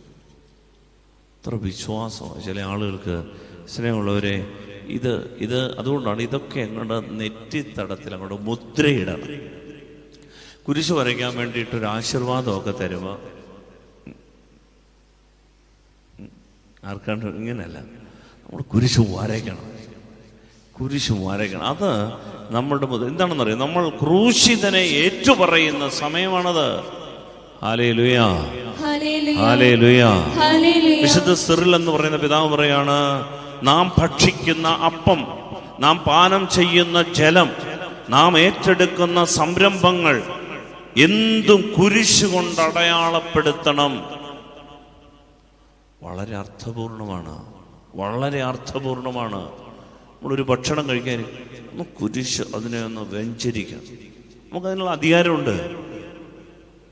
അത്ര വിശ്വാസമാണ് ചില ആളുകൾക്ക്. സ്നേഹമുള്ളവരെ, ഇത് അതുകൊണ്ടാണ് ഇതൊക്കെ അങ്ങോട്ട് നെറ്റിത്തടത്തിൽ അങ്ങോട്ട് മുദ്രയിടണം. കുരിശ് വരയ്ക്കാൻ വേണ്ടിയിട്ടൊരു ആശീർവാദമൊക്കെ തരുമ്പോൾ ആർക്കാണ്ട് ഇങ്ങനെയല്ല, നമ്മൾ കുരിശ് വരയ്ക്കണം. അത് നമ്മളുടെ എന്താണെന്നറിയാം, നമ്മൾ ക്രൂശിതനെ ഏറ്റുപറയുന്ന സമയമാണത്. Hallelujah, hallelujah. വിശുദ്ധ സിറിൽ എന്ന് പറയുന്ന പിതാവ് പറയാണ്, നാം ഭക്ഷിക്കുന്ന അപ്പം, നാം പാനം ചെയ്യുന്ന ജലം, നാം ഏറ്റെടുക്കുന്ന സംരംഭങ്ങൾ എന്തും കുരിശ് കൊണ്ട് അടയാളപ്പെടുത്തണം. വളരെ അർത്ഥപൂർണമാണ്, വളരെ അർത്ഥപൂർണമാണ്. നമ്മളൊരു ഭക്ഷണം കഴിക്കാൻ ഒന്ന് കുരിശ്, അതിനെ ഒന്ന് വ്യഞ്ചരിക്കാം. നമുക്കതിനുള്ള അധികാരമുണ്ട്.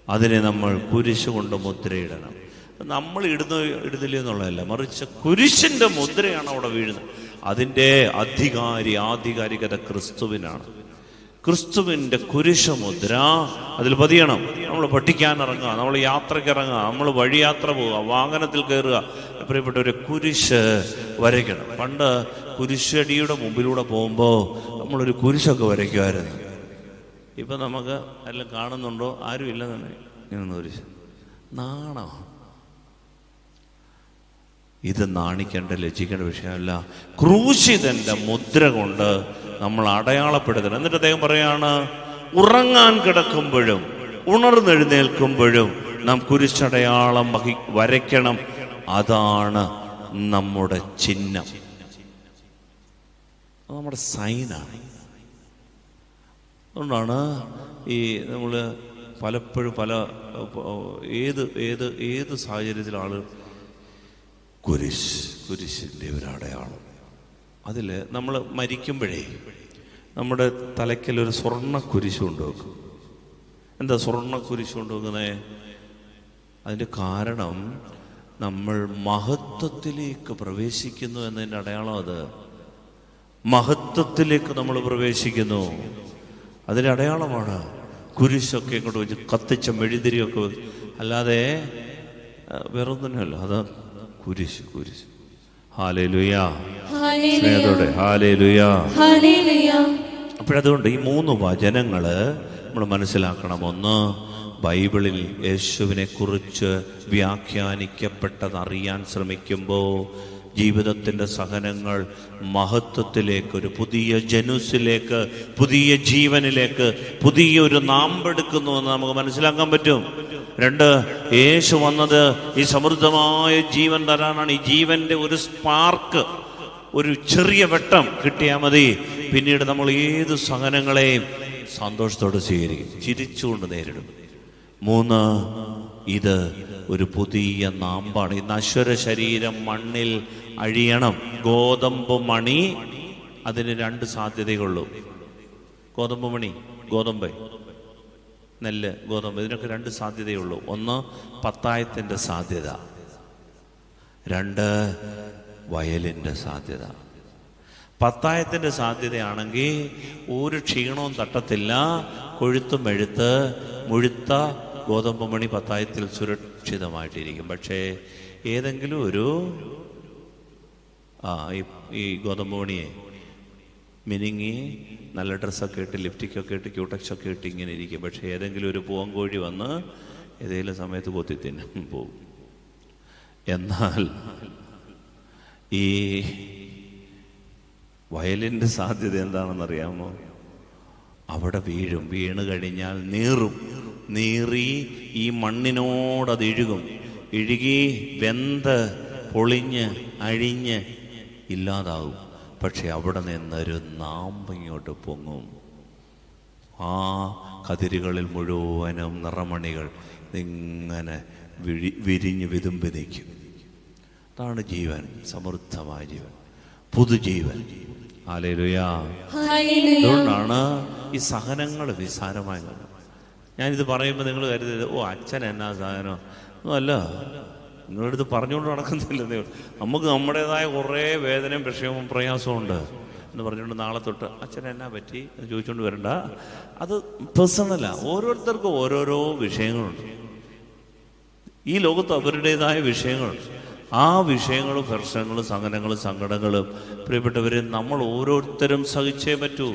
അതിനെ നമ്മൾ കുരിശ് കൊണ്ട് മുദ്രയിടണം. നമ്മൾ ഇടുന്നില്ല എന്നുള്ളതല്ല, മറിച്ച് കുരിശിന്റെ മുദ്രയാണ് അവിടെ വീഴുന്നത്. അതിൻ്റെ ആധികാരികത ക്രിസ്തുവിനാണ്. ക്രിസ്തുവിൻ്റെ കുരിശുമുദ്ര അതിൽ പതിയണം. നമ്മൾ പഠിക്കാൻ ഇറങ്ങുക, നമ്മൾ യാത്രയ്ക്ക് ഇറങ്ങുക, നമ്മൾ വഴിയാത്ര പോവുക, വാഹനത്തിൽ കയറുക, പ്രിയപ്പെട്ടവരെ കുരിശ് വരയ്ക്കണം. പണ്ട് കുരിശടിയുടെ മുമ്പിലൂടെ പോകുമ്പോൾ നമ്മളൊരു കുരിശൊക്കെ വരയ്ക്കുമായിരുന്നു. ഇപ്പം നമുക്ക് എല്ലാം കാണുന്നുണ്ടോ? ആരും ഇല്ല തന്നെ ഇങ്ങനെ കുരിശ്. നാണോ? ഇത് നാണിക്കേണ്ട, ലജ്ജിക്കേണ്ട വിഷയമല്ല. ക്രൂശിതന്റെ മുദ്ര കൊണ്ട് നമ്മൾ അടയാളപ്പെടുത്തണം. എന്നിട്ട് അദ്ദേഹം പറയാണ്, ഉറങ്ങാൻ കിടക്കുമ്പോഴും ഉണർന്നെഴുന്നേൽക്കുമ്പോഴും നാം കുരിശടയാളം വരയ്ക്കണം. അതാണ് നമ്മുടെ ചിഹ്നം, നമ്മുടെ സൈനാണ്. അതുകൊണ്ടാണ് ഈ നമ്മൾ പലപ്പോഴും ഏത് സാഹചര്യത്തിൽ ആളുകൾ കുരിശിൻ്റെ ഒരു അടയാളം. അതിൽ നമ്മൾ മരിക്കുമ്പോഴേ നമ്മുടെ തലയ്ക്കലൊരു സ്വർണ്ണ കുരിശ് കൊണ്ടുവെക്കും. എന്താ സ്വർണ്ണ കുരിശ് കൊണ്ടുവെക്കുന്നത്? അതിൻ്റെ കാരണം നമ്മൾ മഹത്വത്തിലേക്ക് പ്രവേശിക്കുന്നു എന്നതിൻ്റെ അടയാളം. അത് മഹത്വത്തിലേക്ക് നമ്മൾ പ്രവേശിക്കുന്നു, അതിൻ്റെ അടയാളമാണ്. കുരിശൊക്കെ ഇങ്ങോട്ട് വെച്ച് കത്തിച്ച മെഴുതിരിയൊക്കെ, അല്ലാതെ വേറൊന്നുമല്ല. അത് കുരിശ്. ഹല്ലേലൂയ, സ്നേഹത്തോടെ ഹല്ലേലൂയ. അപ്പോഴതുകൊണ്ട് ഈ 3 വചനങ്ങള് നമ്മൾ മനസ്സിലാക്കണം. ഒന്ന്, ബൈബിളിൽ യേശുവിനെ കുറിച്ച് വ്യാഖ്യാനിക്കപ്പെട്ടതറിയാൻ ശ്രമിക്കുമ്പോൾ ജീവിതത്തിൻ്റെ സഹനങ്ങൾ മഹത്വത്തിലേക്ക്, ഒരു പുതിയ ജനുസിലേക്ക്, പുതിയ ജീവനിലേക്ക്, പുതിയൊരു നാമ്പെടുക്കുന്നു എന്ന് നമുക്ക് മനസ്സിലാക്കാൻ പറ്റും. രണ്ട്, യേശു വന്നത് ഈ സമൃദ്ധമായ ജീവൻ തരാനാണ്. ഈ ജീവന്റെ ഒരു സ്പാർക്ക്, ഒരു ചെറിയ വെട്ടം കിട്ടിയാൽ മതി. പിന്നീട് നമ്മൾ ഏത് സഹനങ്ങളെയും സന്തോഷത്തോടെ സ്വീകരിക്കും, ചിരിച്ചുകൊണ്ട് നേരിടും. മൂന്ന്, ഇത് ഒരു പുതിയ നാമ്പാണ്. ഈ നശ്വര ശരീരം മണ്ണിൽ അഴിയണം. ഗോതമ്പ് മണി, അതിന് രണ്ട് സാധ്യതയുള്ളൂ. ഗോതമ്പ് മണി, ഗോതമ്പ്, നെല്ല്, ഗോതമ്പ്, ഇതിനൊക്കെ രണ്ട് സാധ്യതയുള്ളൂ. ഒന്ന്, പത്തായത്തിൻ്റെ സാധ്യത. രണ്ട്, വയലിൻ്റെ സാധ്യത. പത്തായത്തിൻ്റെ സാധ്യതയാണെങ്കിൽ ഒരു ക്ഷീണവും തട്ടത്തില്ല. കൊഴുത്തും മെഴുത്ത് മുഴുത്ത ഗോതമ്പ് മണി പത്തായത്തിൽ സുരക്ഷിതമായിട്ടിരിക്കും. പക്ഷേ ഏതെങ്കിലും ഒരു ഈ ഗോതമ്പ് മണിയെ മിനുങ്ങി നല്ല ഡ്രസ്സൊക്കെ ഇട്ട്, ലിപ്റ്റിക്കൊക്കെ ഇട്ട്, ക്യൂട്ടക്സൊക്കെ ഇട്ട് ഇങ്ങനെ ഇരിക്കും. പക്ഷേ ഏതെങ്കിലും ഒരു പൂവൻകോഴി വന്ന് ഏതെങ്കിലും സമയത്ത് കൊത്തി തിന്നും പോകും. എന്നാൽ ഈ വയലിൻ്റെ സാധ്യത എന്താണെന്നറിയാമോ? അവിടെ വീഴും. വീണ് കഴിഞ്ഞാൽ നീറും. നീറി ഈ മണ്ണിനോടത് ഇഴുകും. ഇഴുകി വെന്ത് പൊളിഞ്ഞ് അഴിഞ്ഞ് ഇല്ലാതാവും. പക്ഷെ അവിടെ നിന്നൊരു നാമ്പിങ്ങോട്ട് പൊങ്ങും. ആ കതിരുകളിൽ മുഴുവനും നിറമണികൾ ഇങ്ങനെ വിരിഞ്ഞ് വിതുമ്പി നിൽക്കും. അതാണ് ജീവൻ, സമൃദ്ധമായ ജീവൻ, പുതുജീവൻ. ഹല്ലേലൂയ. അതുകൊണ്ടാണ് ഈ സഹനങ്ങൾ നിസ്സാരമായ. ഞാനിത് പറയുമ്പോൾ നിങ്ങൾ കരുതരുത്, ഓ അച്ഛൻ എന്നാ സഹനം. ഒന്നുമല്ല, നിങ്ങളുടെ അടുത്ത് പറഞ്ഞുകൊണ്ട് നടക്കുന്നില്ല. നമുക്ക് നമ്മുടേതായ കുറേ വേദനയും വിഷയവും പ്രയാസവും ഉണ്ട് എന്ന് പറഞ്ഞുകൊണ്ട് നാളെ തൊട്ട് അച്ഛൻ എന്നാ പറ്റി എന്ന് ചോദിച്ചുകൊണ്ട് വരണ്ട. അത് പേഴ്സണലാ. ഓരോരുത്തർക്കും ഓരോരോ വിഷയങ്ങളുണ്ട്. ഈ ലോകത്ത് അവരുടേതായ വിഷയങ്ങളുണ്ട്. ആ വിഷയങ്ങളും പ്രശ്നങ്ങളും സഹനങ്ങളും സങ്കടങ്ങളും പ്രിയപ്പെട്ടവരെ നമ്മൾ ഓരോരുത്തരും സഹിച്ചേ പറ്റൂ.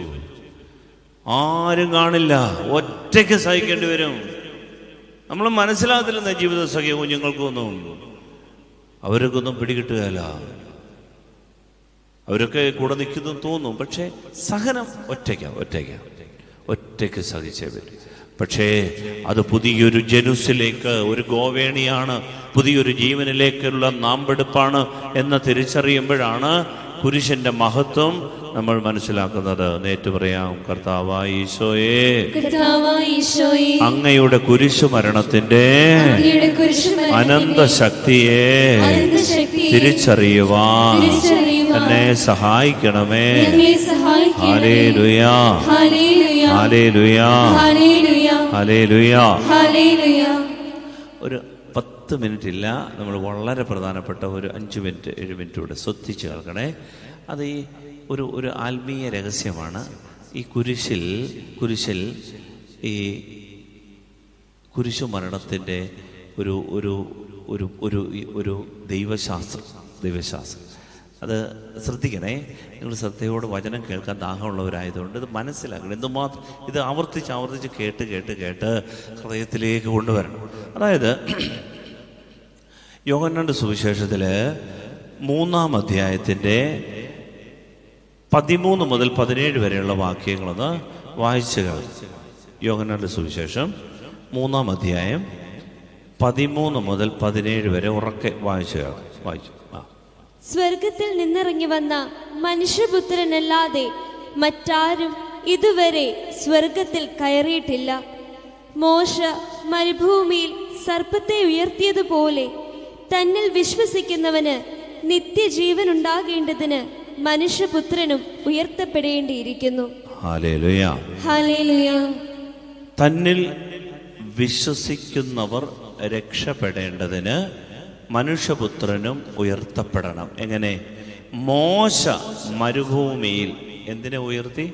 ആരും കാണില്ല, ഒറ്റയ്ക്ക് സഹിക്കേണ്ടി വരും. നമ്മൾ മനസ്സിലാകത്തില്ലെന്ന ജീവിത സഖ്യ കുഞ്ഞുങ്ങൾക്കൊന്നും, അവർക്കൊന്നും പിടികിട്ടുകയല്ല. അവരൊക്കെ കൂടെ നിൽക്കുന്നു തോന്നും. പക്ഷേ സഹനം ഒറ്റയ്ക്ക് സഹിച്ചേ പറ്റും. പക്ഷേ അത് പുതിയൊരു ജനുസിലേക്ക്, ഒരു ഗോവേണിയാണ്, പുതിയൊരു ജീവനിലേക്കുള്ള നാമ്പെടുപ്പാണ് എന്ന് തിരിച്ചറിയുമ്പോഴാണ് കുരിശിന്റെ മഹത്വം നമ്മൾ മനസ്സിലാക്കുന്നത്. നേറ്റു പറയാം, കർത്താവായ ഈശോയെ, അങ്ങയുടെ കുരിശു മരണത്തിന്റെ അനന്ത ശക്തിയെ തിരിച്ചറിയുവാൻ എന്നെ സഹായിക്കണമേ. Hallelujah, hallelujah, hallelujah. ഒരു 10 മിനിറ്റ് ഇല്ല, നമ്മൾ വളരെ പ്രധാനപ്പെട്ട ഒരു 5 മിനിറ്റ് 7 മിനിറ്റ് കൂടെ ശ്രദ്ധിച്ച് കേൾക്കണേ. അത് ഈ ഒരു ആത്മീയ രഹസ്യമാണ്. ഈ കുരിശിൽ ഈ കുരിശു മരണത്തിൻ്റെ ഒരു ദൈവശാസ്ത്രം. അത് ശ്രദ്ധിക്കണേ. നിങ്ങൾ ശ്രദ്ധയോടെ വചനം കേൾക്കാൻ ദാഹമുള്ളവരായതുകൊണ്ട് ഇത് മനസ്സിലാക്കണം. എന്തുമാത്രം ഇത് ആവർത്തിച്ച് കേട്ട് ഹൃദയത്തിലേക്ക് കൊണ്ടുവരണം. അതായത് യോഹന്നാന്റെ സുവിശേഷത്തിൽ 3-ാം അധ്യായത്തിൻ്റെ 13 മുതൽ 17 വരെയുള്ള വാക്യങ്ങളൊന്ന് വായിച്ചു കേൾക്കാം. യോഹന്നാന്റെ സുവിശേഷം 3-ാം അധ്യായം 13 മുതൽ 17 വരെ ഉറക്കെ വായിച്ചു കേൾക്കാം. വായിച്ചു. സ്വർഗത്തിൽ നിന്നിറങ്ങി വന്ന മനുഷ്യപുത്രനല്ലാതെ മറ്റാരും ഇതുവരെ സ്വർഗത്തിൽ കയറിയിട്ടില്ല. മോശ മരുഭൂമിയിൽ സർപ്പത്തെ ഉയർത്തിയതുപോലെ തന്നിൽ വിശ്വസിക്കുന്നവന് നിത്യജീവൻ ഉണ്ടാകേണ്ടതിന് മനുഷ്യപുത്രനും ഉയർത്തപ്പെടേണ്ടിയിരിക്കുന്നു. Hallelujah, hallelujah. തന്നിൽ വിശ്വസിക്കുന്നവർ രക്ഷപ്പെടേണ്ടതിന് മനുഷ്യപുത്രനും ഉയർത്തപ്പെടണം. എങ്ങനെ? മോശ മരുഭൂമിയിൽ എന്തിനെ ഉയർത്തി?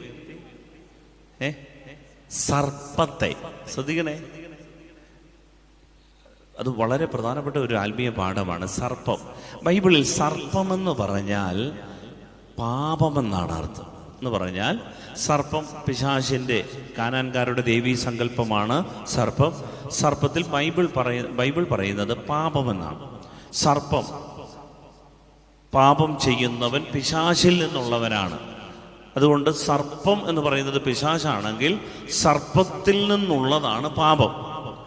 സർപ്പത്തെ. ശ്രദ്ധിക്കണേ, അത് വളരെ പ്രധാനപ്പെട്ട ഒരു ആത്മീയ പാഠമാണ്. സർപ്പം. ബൈബിളിൽ സർപ്പമെന്ന് പറഞ്ഞാൽ പാപമെന്നാണ് അർത്ഥം. എന്ന് പറഞ്ഞാൽ സർപ്പം പിശാചിന്റെ, കാനാൻകാരുടെ ദേവീ സങ്കല്പമാണ് സർപ്പം. സർപ്പത്തിൽ ബൈബിൾ പറയുന്നത് പാപമെന്നാണ്. സർപ്പം, പാപം ചെയ്യുന്നവൻ പിശാചിൽ നിന്നുള്ളവനാണ്. അതുകൊണ്ട് സർപ്പം എന്ന് പറയുന്നത് പിശാചാണെങ്കിൽ സർപ്പത്തിൽ നിന്നുള്ളതാണ് പാപം.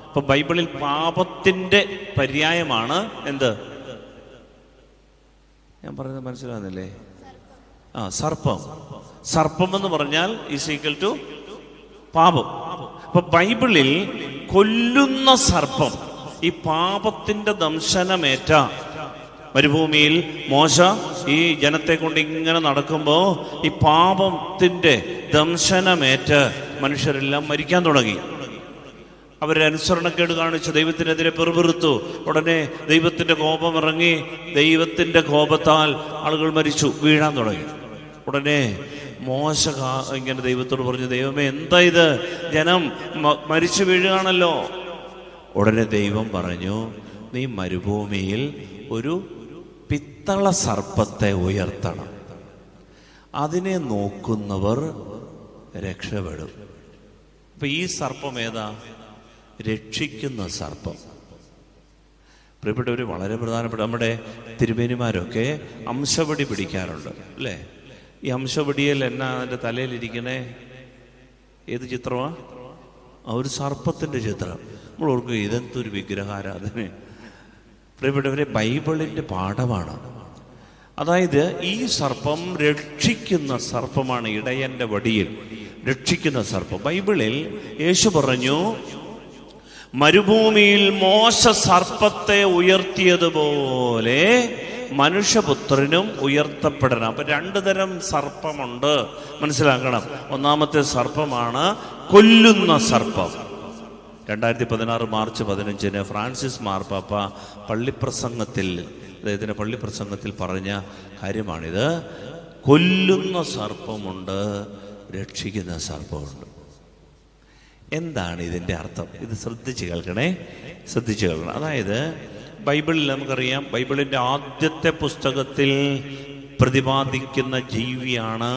അപ്പൊ ബൈബിളിൽ പാപത്തിന്റെ പര്യായമാണ് എന്ത്? ഞാൻ പറയുന്നത് മനസ്സിലാകുന്നില്ലേ? സർപ്പം. സർപ്പം എന്ന് പറഞ്ഞാൽ ഈസ് ഈക്വൽ ടു പാപം. അപ്പൊ ബൈബിളിൽ കൊല്ലുന്ന സർപ്പം, ഈ പാപത്തിന്റെ ദംശനമേറ്റ മരുഭൂമിയിൽ മോശ ഈ ജനത്തെ കൊണ്ട് ഇങ്ങനെ നടക്കുമ്പോ ഈ പാപത്തിന്റെ ദംശനമേറ്റ് മനുഷ്യരെല്ലാം മരിക്കാൻ തുടങ്ങി. അവരെ അനുസരണക്കേട് കാണിച്ച് ദൈവത്തിനെതിരെ പെറുപെറുത്തു. ഉടനെ ദൈവത്തിന്റെ കോപം ഇറങ്ങി. ദൈവത്തിന്റെ കോപത്താൽ ആളുകൾ മരിച്ചു, വീഴാൻ തുടങ്ങി. ഉടനെ മോശ ഇങ്ങനെ ദൈവത്തോട് പറഞ്ഞു, ദൈവമേ എന്താ ഇത്, ജനം മരിച്ചു വീഴുകയാണല്ലോ. ഉടനെ ദൈവം പറഞ്ഞു, നീ മരുഭൂമിയിൽ ഒരു പിത്തള സർപ്പത്തെ ഉയർത്തണം, അതിനെ നോക്കുന്നവർ രക്ഷപ്പെടും. അപ്പൊ ഈ സർപ്പം ഏതാ? രക്ഷിക്കുന്ന സർപ്പം. പ്രിയപ്പെട്ടവർ, വളരെ പ്രധാനപ്പെട്ട നമ്മുടെ തിരുമേനിമാരൊക്കെ അംശവടി പിടിക്കാറുണ്ട് അല്ലേ? ഈ അംശവടിയിൽ എന്നാ അതിൻ്റെ തലയിലിരിക്കണേ? ഏത് ചിത്രമാ? ഒരു സർപ്പത്തിൻ്റെ ചിത്രം. നമ്മൾ ഓർക്കുക, ഇതെന്തൊരു വിഗ്രഹാരാധന. പ്രിയപ്പെട്ടവരെ, ബൈബിളിൻ്റെ പാഠമാണ്. അതായത് ഈ സർപ്പം രക്ഷിക്കുന്ന സർപ്പമാണ്. ഇടയൻ്റെ വടിയിൽ രക്ഷിക്കുന്ന സർപ്പം. ബൈബിളിൽ യേശു പറഞ്ഞു, മരുഭൂമിയിൽ മോശ സർപ്പത്തെ ഉയർത്തിയതുപോലെ മനുഷ്യപുത്രനും ഉയർത്തപ്പെടണം. അപ്പൊ രണ്ടു തരം സർപ്പമുണ്ട്, മനസ്സിലാക്കണം. ഒന്നാമത്തെ സർപ്പമാണ് കൊല്ലുന്ന സർപ്പം. 2016 മാർച്ച് 15 ഫ്രാൻസിസ് മാർപ്പാപ്പ അദ്ദേഹത്തിന്റെ പള്ളിപ്രസംഗത്തിൽ പറഞ്ഞ കാര്യമാണിത്. കൊല്ലുന്ന സർപ്പമുണ്ട്, രക്ഷിക്കുന്ന സർപ്പമുണ്ട്. എന്താണ് ഇതിൻ്റെ അർത്ഥം? ഇത് ശ്രദ്ധിച്ച് കേൾക്കണം. അതായത് ബൈബിളിൽ നമുക്കറിയാം, ബൈബിളിൻ്റെ ആദ്യത്തെ പുസ്തകത്തിൽ പ്രതിപാദിക്കുന്ന ജീവിയാണ്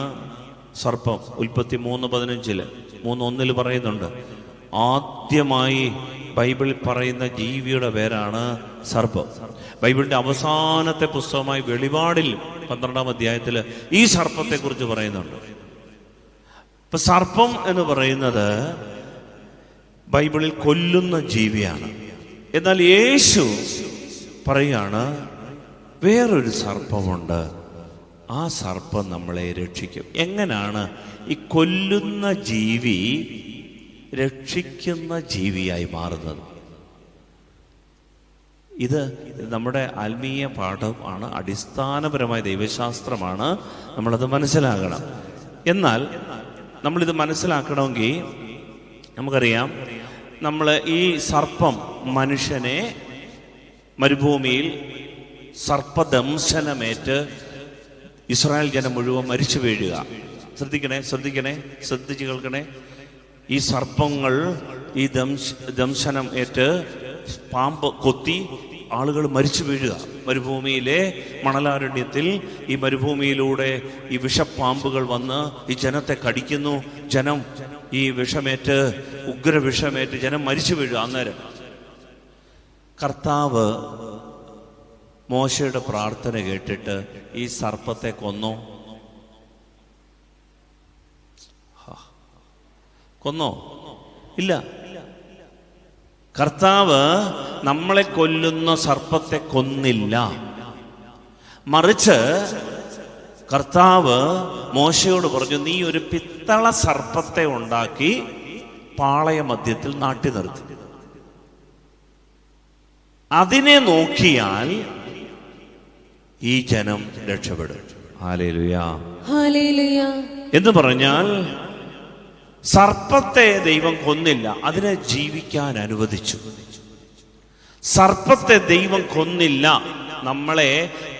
സർപ്പം. ഉൽപ്പത്തി 3:15 3:1 പറയുന്നുണ്ട്. ആദ്യമായി ബൈബിളിൽ പറയുന്ന ജീവിയുടെ പേരാണ് സർപ്പം. ബൈബിളിന്റെ അവസാനത്തെ പുസ്തകമായി വെളിപാടിൽ 12-ാം അധ്യായത്തിൽ ഈ സർപ്പത്തെ കുറിച്ച് പറയുന്നുണ്ട്. ഇപ്പൊ സർപ്പം എന്ന് പറയുന്നത് ബൈബിളിൽ കൊല്ലുന്ന ജീവിയാണ്. എന്നാൽ യേശു പറയാണ്, വേറൊരു സർപ്പമുണ്ട്, ആ സർപ്പം നമ്മളെ രക്ഷിക്കും. എങ്ങനെയാണ് ഈ കൊല്ലുന്ന ജീവി രക്ഷിക്കുന്ന ജീവിയായി മാറുന്നത്? ഇത് നമ്മുടെ ആത്മീയ പാഠമാണ്, അടിസ്ഥാനപരമായ ദൈവശാസ്ത്രമാണ്. നമ്മളത് മനസ്സിലാക്കണം. എന്നാൽ നമ്മളിത് മനസ്സിലാക്കണമെങ്കിൽ നമുക്കറിയാം, നമ്മൾ ഈ സർപ്പം മനുഷ്യനെ മരുഭൂമിയിൽ സർപ്പദംശനമേറ്റ് ഇസ്രായേൽ ജനം മുഴുവൻ മരിച്ചു വീഴുക. ശ്രദ്ധിച്ച് കേൾക്കണേ. ഈ സർപ്പങ്ങൾ ഈ ദംശനം ഏറ്റ് പാമ്പ് കൊത്തി ആളുകൾ മരിച്ചു വീഴുക. മരുഭൂമിയിലെ മണലാരണ്യത്തിൽ ഈ മരുഭൂമിയിലൂടെ ഈ വിഷപ്പാമ്പുകൾ വന്ന് ഈ ജനത്തെ കടിക്കുന്നു. ജനം ഈ വിഷമേറ്റ്, ഉഗ്രവിഷമേറ്റ് ജനം മരിച്ചു വീഴുക. അന്നേരം കർത്താവ് മോശയുടെ പ്രാർത്ഥന കേട്ടിട്ട് ഈ സർപ്പത്തെ കൊന്നോ? ഇല്ല. കർത്താവ് നമ്മളെ കൊല്ലുന്ന സർപ്പത്തെ കൊന്നില്ല. മറിച്ച് കർത്താവ് മോശയോട് പറഞ്ഞു, നീ ഒരു പിത്തള സർപ്പത്തെ ഉണ്ടാക്കി പാളയമധ്യത്തിൽ നാട്ടി നിർത്തി, അതിനെ നോക്കിയാൽ ഈ ജനം രക്ഷപ്പെടും. Hallelujah, hallelujah. എന്ന് പറഞ്ഞാൽ സർപ്പത്തെ ദൈവം കൊന്നില്ല, അതിനെ ജീവിക്കാൻ അനുവദിച്ചു. സർപ്പത്തെ ദൈവം കൊന്നില്ല, നമ്മളെ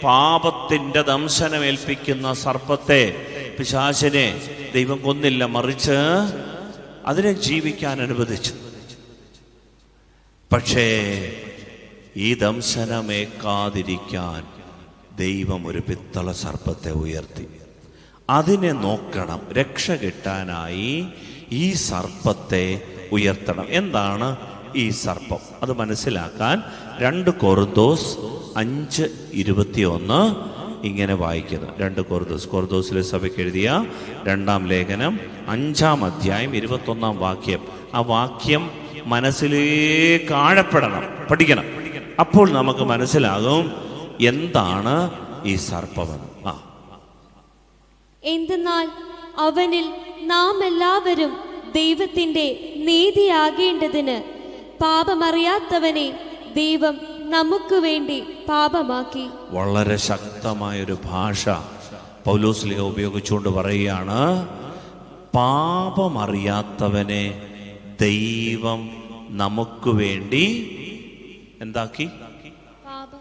പാപത്തിന്റെ ദംശനമേൽപ്പിക്കുന്ന സർപ്പത്തെ, പിശാചിനെ ദൈവം കൊന്നില്ല, മറിച്ച് അതിനെ ജീവിക്കാൻ അനുവദിച്ചു. പക്ഷേ ഈ ദംശനമേക്കാതിരിക്കാൻ ദൈവം ഒരു പിത്തള സർപ്പത്തെ ഉയർത്തി. അതിനെ നോക്കണം. രക്ഷ കിട്ടാനായി ഈ സർപ്പത്തെ ഉയർത്തണം. എന്താണ് ഈ സർപ്പം? അത് മനസ്സിലാക്കാൻ 2 കൊറിന്തോസ് 5:21 ഇങ്ങനെ വായിക്കുന്നു. 2 കൊറിന്തോസിലെ സഭയ്ക്ക് എഴുതിയ 2-ാം ലേഖനം 5-ാം അധ്യായം 21-ാം വാക്യം. ആ വാക്യം മനസ്സിലേക്ക് ആഴപ്പെടണം, പഠിക്കണം. അപ്പോൾ നമുക്ക് മനസ്സിലാകും എന്താണ് ഈ സർപ്പമെന്ന്. എന്തെന്നാൽ അവനിൽ നാം എല്ലാവരും ദൈവത്തിന്റെ നീതിയാകേണ്ടതിന് പാപമറിയാത്തവനെ ദൈവം നമുക്ക് വേണ്ടി പാപമാക്കി. വളരെ ശക്തമായൊരു ഭാഷ പൗലോസ്ലീഹ ഉപയോഗിച്ചുകൊണ്ട് പറയുകയാണ്, പാപമറിയാത്തവനെ ദൈവം നമുക്ക് വേണ്ടി എന്താക്കി?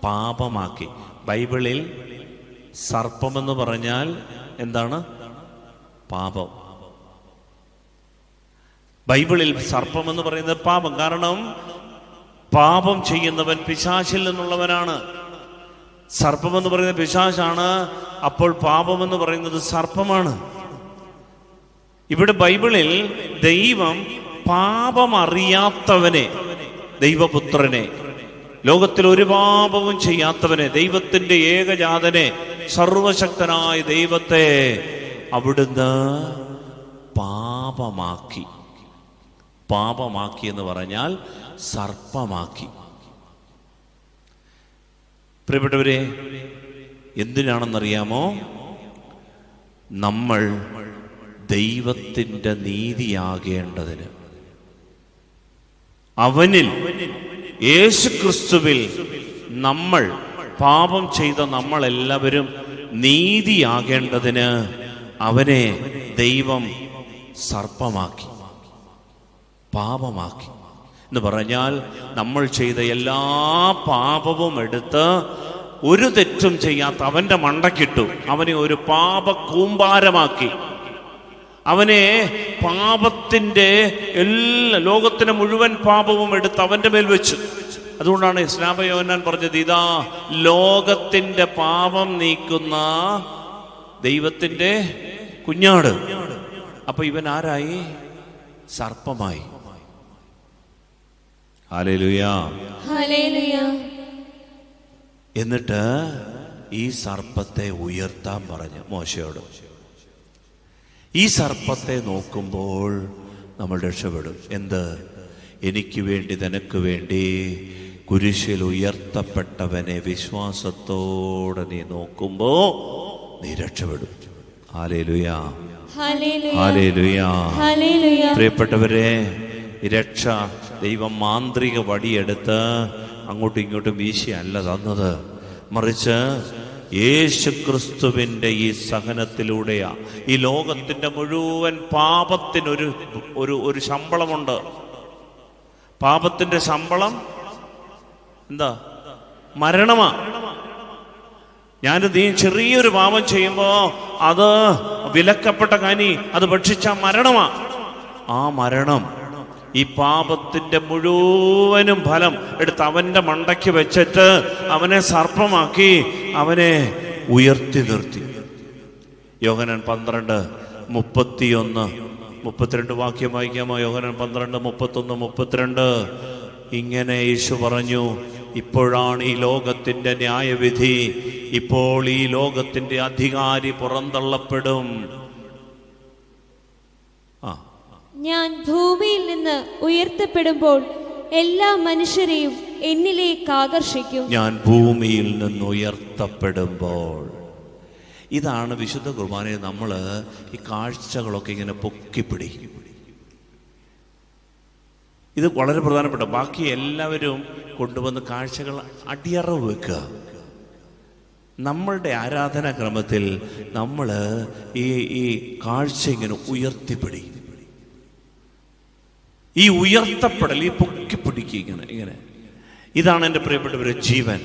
പാപമാക്കി. ബൈബിളിൽ സർപ്പമെന്ന് പറഞ്ഞാൽ എന്താണ്? പാപം. ബൈബിളിൽ സർപ്പമെന്ന് പറയുന്നത് പാപം. കാരണം പാപം ചെയ്യുന്നവൻ പിശാചിൽ നിന്നുള്ളവനാണ്. സർപ്പമെന്ന് പറയുന്നത് പിശാചാണ്. അപ്പോൾ പാപമെന്ന് പറയുന്നത് സർപ്പമാണ്. ഇവിടെ ബൈബിളിൽ ദൈവം പാപമറിയാത്തവനെ, ദൈവപുത്രനെ, ലോകത്തിൽ ഒരു പാപവും ചെയ്യാത്തവനെ, ദൈവത്തിന്റെ ഏകജാതനെ, സർവശക്തനായ ദൈവത്തെ അവിടുന്ന് പാപമാക്കി. പാപമാക്കി എന്ന് പറഞ്ഞാൽ സർപ്പമാക്കി. പ്രിയപ്പെട്ടവരെ, എന്തിനാണെന്നറിയാമോ? നമ്മൾ ദൈവത്തിൻ്റെ നീതിയാകേണ്ടതിന്, അവനിൽ യേശുക്രിസ്തുവിൽ നമ്മൾ പാപം ചെയ്ത നമ്മളെല്ലാവരും നീതിയാകേണ്ടതിന് അവനെ ദൈവം സർപ്പമാക്കി, പാപമാക്കി. എന്ന് പറഞ്ഞാൽ നമ്മൾ ചെയ്ത എല്ലാ പാപവും എടുത്ത് ഒരു തെറ്റും ചെയ്യാത്ത അവന്റെ മണ്ടക്കിട്ടു. അവനെ ഒരു പാപ കൂമ്പാരമാക്കി. അവനെ പാപത്തിന്റെ എല്ലാ, ലോകത്തിന് മുഴുവൻ പാപവും എടുത്ത് അവന്റെ മേൽ വെച്ചു. അതുകൊണ്ടാണ് സ്നാപക യോഹന്നാൻ പറഞ്ഞത്, ഇതാ ലോകത്തിന്റെ പാപം നീക്കുന്ന ദൈവത്തിന്റെ കുഞ്ഞാട്. അപ്പൊ ഇവൻ ആരായി? സർപ്പമായി. ഹല്ലേലൂയാ, ഹല്ലേലൂയാ. എന്നിട്ട് ഈ സർപ്പത്തെ ഉയർത്താൻ പറഞ്ഞു മോശയോട്. ഈ സർപ്പത്തെ നോക്കുമ്പോൾ നമ്മൾ രക്ഷപ്പെടും. എന്ത്? എനിക്ക് വേണ്ടി, നിനക്ക് വേണ്ടി കുരിശിൽ ഉയർത്തപ്പെട്ടവനെ വിശ്വാസത്തോടെ നീ നോക്കുമ്പോ നീ രക്ഷപ്പെടും. ഹല്ലേലൂയാ, ഹല്ലേലൂയാ, ഹല്ലേലൂയാ. പ്രിയപ്പെട്ടവരെ, രക്ഷ ദൈവം മാന്ത്രിക വടിയെടുത്ത് അങ്ങോട്ടും ഇങ്ങോട്ടും വീശിയല്ല തന്നത്, മറിച്ച് യേശുക്രിസ്തുവിന്റെ ഈ സഹനത്തിലൂടെയാ. ഈ ലോകത്തിന്റെ മുഴുവൻ പാപത്തിനൊരു ഒരു ശമ്പളമുണ്ട്. പാപത്തിന്റെ ശമ്പളം എന്താ? മരണമാ. നീ ചെറിയൊരു പാപം ചെയ്യുമ്പോ അത് വിലക്കപ്പെട്ട കനി, അത് ഭക്ഷിച്ച മരണമാ. ആ മരണം ഈ പാപത്തിന്റെ മുഴുവനും ഫലം എടുത്ത് അവന്റെ മണ്ടയ്ക്ക് വെച്ചിട്ട് അവനെ സർപ്പമാക്കി, അവനെ ഉയർത്തി നിർത്തി. യോഹന്നാൻ 12:31-32 വാക്യം വായിക്കാമോ? യോഹന്നാൻ 12:31-32. ഇങ്ങനെ യേശു പറഞ്ഞു, ഇപ്പോഴാണ് ഈ ലോകത്തിന്റെ ന്യായവിധി. ഇപ്പോൾ ഈ ലോകത്തിന്റെ അധികാരി പുറന്തള്ളപ്പെടും. ഞാൻ ഭൂമിയിൽ നിന്ന് ഉയർത്തപ്പെടുമ്പോൾ എല്ലാ മനുഷ്യരെയും എന്നിലേക്ക് ആകർഷിക്കും. ഞാൻ ഭൂമിയിൽ നിന്ന് ഉയർത്തപ്പെടുമ്പോൾ. ഇതാണ് വിശുദ്ധ കുർബാനയിൽ നമ്മൾ ഈ കാഴ്ചകളൊക്കെ ഇങ്ങനെ പൊക്കിപ്പിടിക്കും. ഇത് വളരെ പ്രധാനപ്പെട്ട. ബാക്കി എല്ലാവരും കൊണ്ടുവന്ന് കാഴ്ചകൾ അടിയറവ് വെക്കുക. നമ്മളുടെ ആരാധനാക്രമത്തിൽ നമ്മൾ ഈ കാഴ്ച ഇങ്ങനെ ഉയർത്തിപ്പിടിക്കും. ഈ ഉയർത്തപ്പെടൽ, ഈ പൊക്കിപ്പിടിക്കുക ഇങ്ങനെ. ഇതാണ് എൻ്റെ പ്രിയപ്പെട്ടവരെ ജീവൻ.